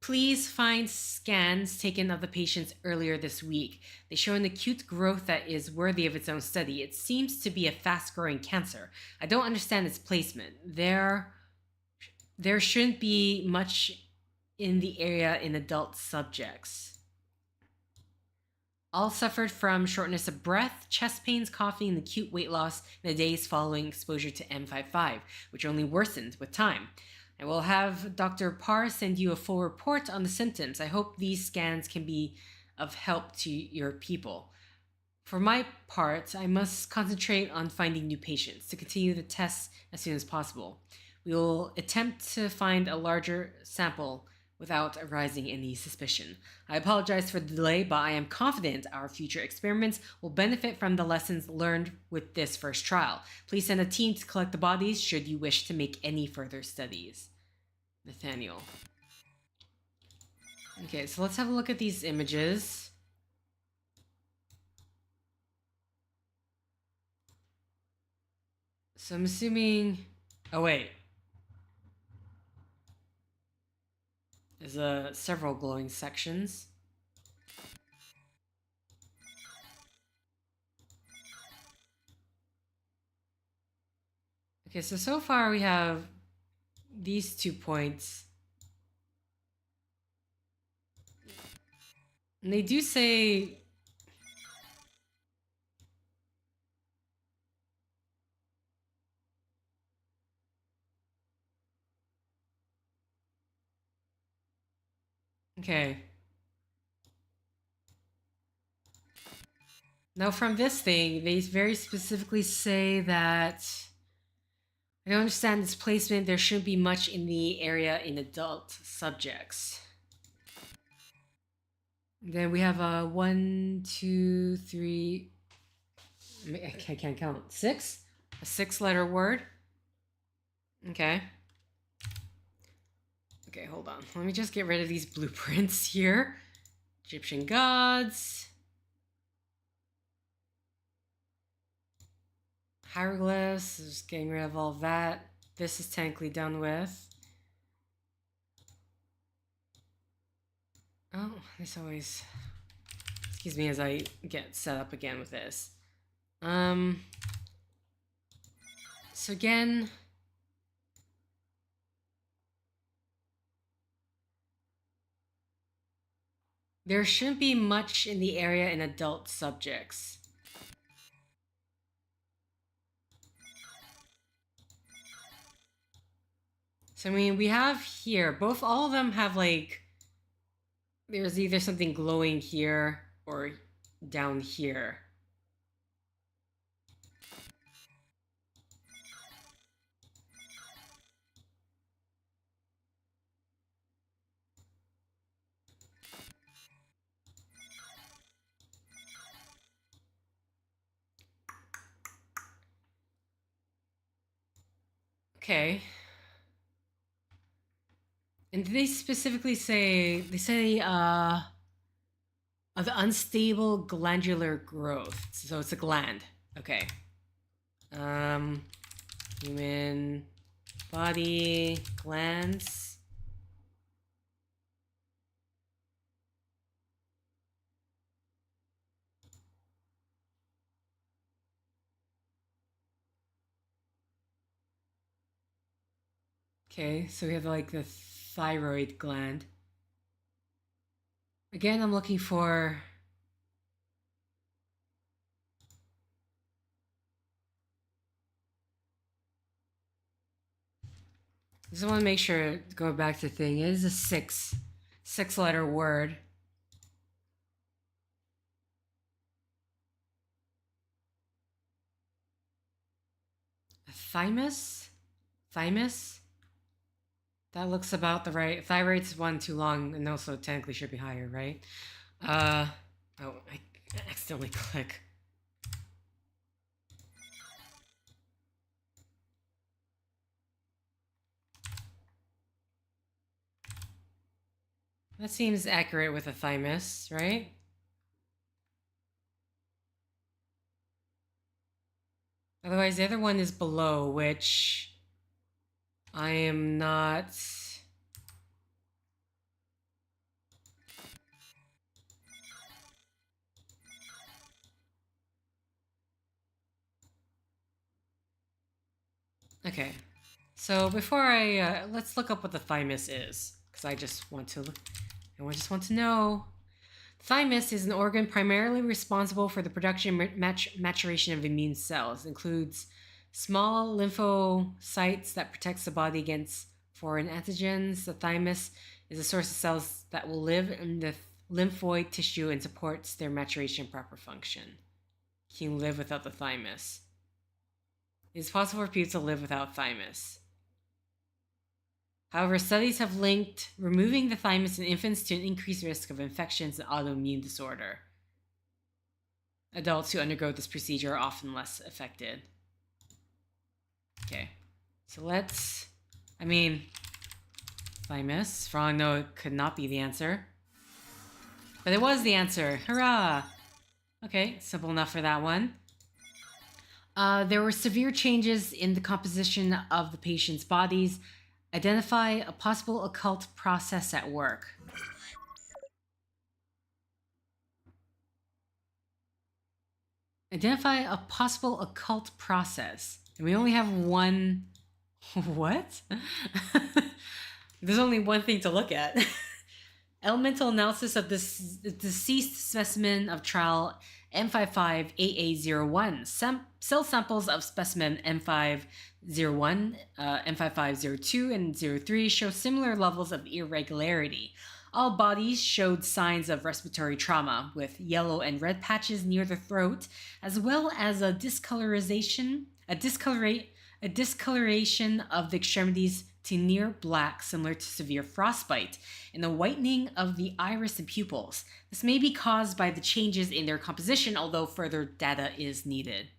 Please find scans taken of the patients earlier this week. They show an acute growth that is worthy of its own study. It seems to be a fast-growing cancer. I don't understand its placement. There shouldn't be much in the area in adult subjects. All suffered from shortness of breath, chest pains, coughing, and acute weight loss in the days following exposure to M55, which only worsened with time. I will have Dr. Parr send you a full report on the symptoms. I hope these scans can be of help to your people. For my part, I must concentrate on finding new patients to continue the tests as soon as possible. We will attempt to find a larger sample without arousing any suspicion. I apologize for the delay, but I am confident our future experiments will benefit from the lessons learned with this first trial. Please send a team to collect the bodies should you wish to make any further studies. Nathaniel. Okay, so let's have a look at these images. So I'm assuming... Oh, wait. There's several glowing sections. Okay, so far we have these 2 points. And they do say... Okay. Now from this thing, they very specifically say that I don't understand this placement. There shouldn't be much in the area in adult subjects. Then we have a 1, 2, 3. I can't count. 6? A 6-letter word. Okay. Okay, hold on. Let me just get rid of these blueprints here. Egyptian gods. Hieroglyphs. Just getting rid of all of that. This is technically done with. Oh, this always... Excuse me as I get set up again with this. So again... There shouldn't be much in the area in adult subjects. So I mean, we have here, all of them have like, there's either something glowing here or down here. Okay. And they specifically say, of the unstable glandular growth. So it's a gland. Okay. Human body glands. Okay, so we have like the thyroid gland. Again, I'm looking for... I just want to make sure, go back to the thing, it is a six-letter word. A thymus? Thymus? That looks about the right. Thyroid's one too long and also technically should be higher, right? Oh, I accidentally click. That seems accurate with a thymus, right? Otherwise, the other one is below, which I am not... Okay. So before let's look up what the thymus is, because I just want to know. Thymus is an organ primarily responsible for the production and maturation of immune cells. It includes small lymphocytes that protects the body against foreign antigens. The thymus is a source of cells that will live in the lymphoid tissue and supports their maturation and proper function. Can you live without the thymus? It is possible for people to live without thymus. However, studies have linked removing the thymus in infants to an increased risk of infections and autoimmune disorder. Adults who undergo this procedure are often less affected. Okay, so thymus, for all I know, it could not be the answer. But it was the answer. Hurrah! Okay, simple enough for that one. There were severe changes in the composition of the patient's bodies. Identify a possible occult process at work. Identify a possible occult process. And we only have one... What? There's only one thing to look at. Elemental analysis of this deceased specimen of trial M55AA01. Cell samples of specimen M501, M5502, and 03 show similar levels of irregularity. All bodies showed signs of respiratory trauma, with yellow and red patches near the throat, as well as a discoloration of the extremities to near black, similar to severe frostbite, and the whitening of the iris and pupils. This may be caused by the changes in their composition, although further data is needed.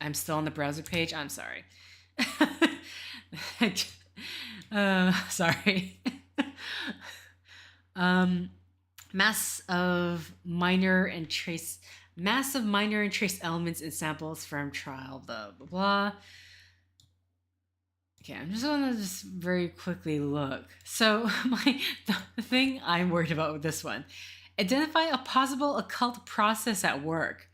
I'm still on the browser page. I'm sorry. Sorry. Mass of minor and trace elements in samples from trial, blah, blah, blah. Okay, I'm just gonna very quickly look. So the thing I'm worried about with this one, identify a possible occult process at work.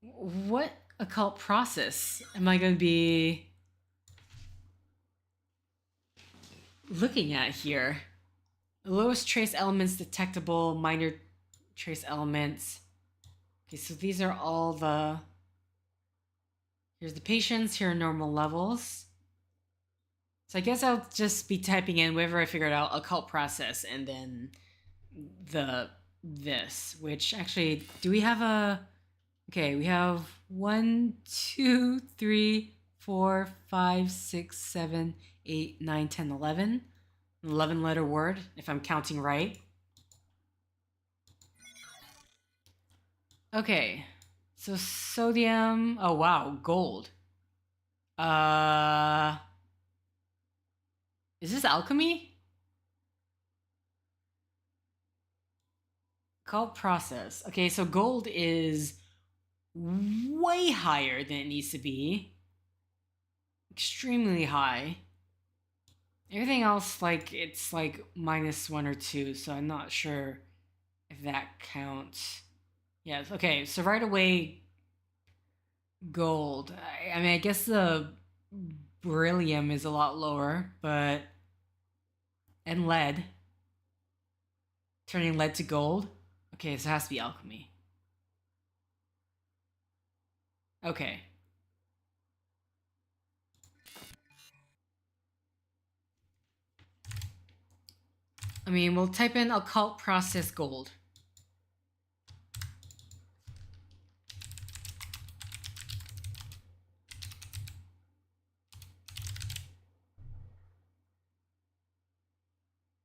What occult process am I going to be looking at here? Lowest trace elements detectable, minor trace elements. Okay, so these are all the... Here's the patients, here are normal levels. So I guess I'll just be typing in wherever I figured out occult process and then this, which actually, do we have a... Okay, we have 1, 2, 3, 4, 5, 6, 7, 8, 9, 10, 11. 11 letter word, if I'm counting right. Okay. So sodium, oh wow, gold. Is this alchemy? Occult process. Okay, so gold is way higher than it needs to be. Extremely high. Everything else, it's like -1 or 2, so I'm not sure if that counts. Yes, okay, so right away, gold. I mean, I guess the beryllium is a lot lower, but... And lead. Turning lead to gold. Okay, so it has to be alchemy. Okay. I mean, we'll type in occult process gold.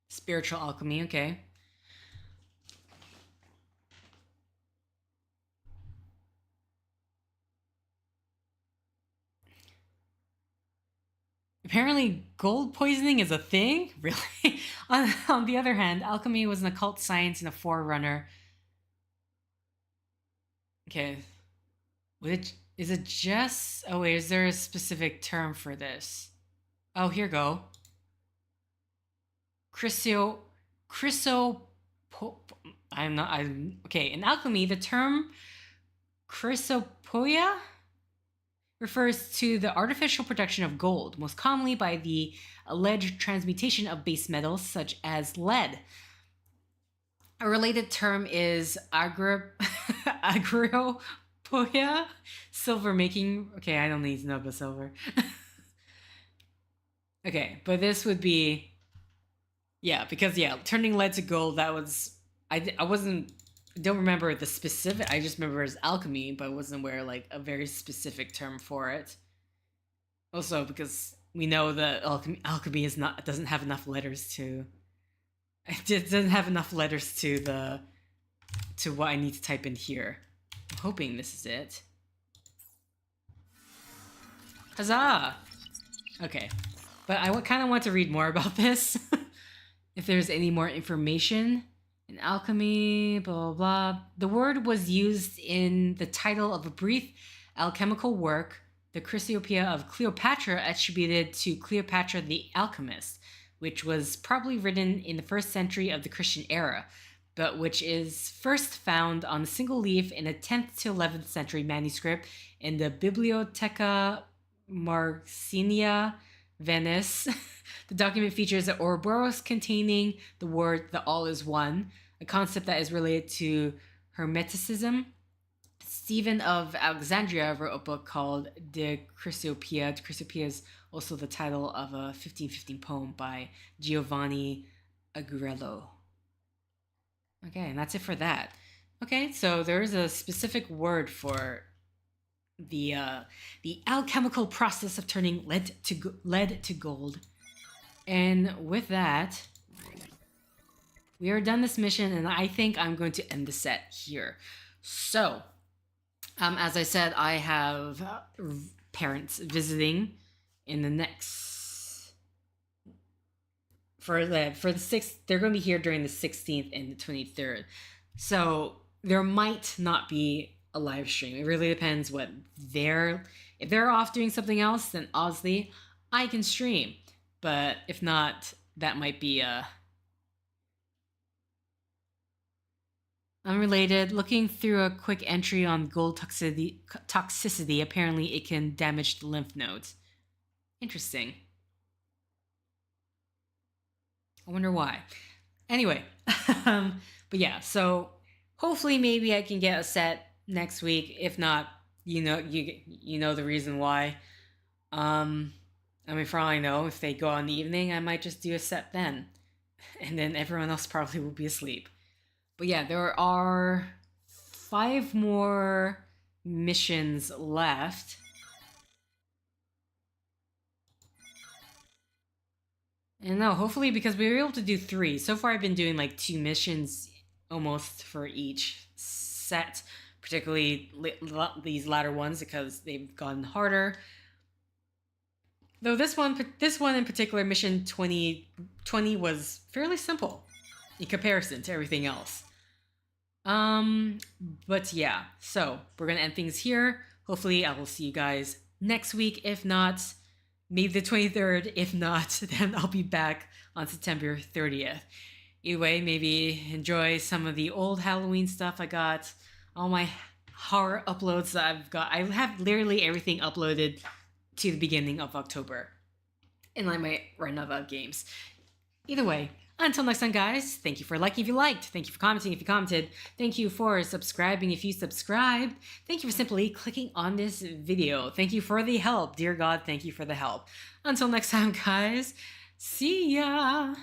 Spiritual alchemy, okay. Apparently, gold poisoning is a thing? Really? on the other hand, alchemy was an occult science and a forerunner. Okay. Is it just... Oh, wait, is there a specific term for this? Oh, here go. Okay, in alchemy, the term chrysopoeia refers to the artificial production of gold, most commonly by the alleged transmutation of base metals such as lead. A related term is agropoia, silver making. Okay, I don't need to know about silver. Okay, but this would be, because turning lead to gold. That was I don't remember the specific. I just remember it as alchemy, but I wasn't aware like a very specific term for it. Also, because we know that alchemy doesn't have enough letters to. It doesn't have enough letters to what I need to type in here. I'm hoping this is it. Huzzah! Okay, but I kind of want to read more about this. If there's any more information. In alchemy, blah, blah, blah. The word was used in the title of a brief alchemical work, the Chrysiopoeia of Cleopatra, attributed to Cleopatra the Alchemist, which was probably written in the 1st century of the Christian era, but which is first found on a single leaf in a 10th to 11th century manuscript in the Bibliotheca Marcinia, Venice. The document features an Ouroboros containing the word "the all is one," a concept that is related to Hermeticism. Stephen of Alexandria wrote a book called De Chrysiopoeia. De Chrysiopoeia is also the title of a 1515 poem by Giovanni Agurello. Okay, and that's it for that. Okay, so there is a specific word for the alchemical process of turning lead to gold. And with that, we are done this mission, and I think I'm going to end the set here. So, as I said, I have parents visiting in the next for the 6th. They're going to be here during the 16th and the 23rd. So there might not be a live stream. It really depends if they're off doing something else, then obviously I can stream. But if not, that might be unrelated. Looking through a quick entry on gold toxicity, apparently it can damage the lymph nodes. Interesting. I wonder why. Anyway, but yeah, so hopefully maybe I can get a set next week. If not, you know the reason why. I mean, for all I know, if they go on the evening, I might just do a set then. And then everyone else probably will be asleep. But yeah, there are 5 more missions left. And no, hopefully, because we were able to do 3. So far, I've been doing like 2 missions almost for each set, particularly these latter ones because they've gotten harder. Though this one in particular, mission 2020, was fairly simple in comparison to everything else. But yeah, so we're gonna end things here. Hopefully, I will see you guys next week. If not, maybe the 23rd. If not, then I'll be back on September 30th. Either way, maybe enjoy some of the old Halloween stuff I got. All my horror uploads that I've got. I have literally everything uploaded to the beginning of October. And I might run out of games. Either way, until next time, guys, thank you for liking if you liked. Thank you for commenting if you commented. Thank you for subscribing if you subscribed. Thank you for simply clicking on this video. Thank you for the help. Dear God, thank you for the help. Until next time, guys, see ya!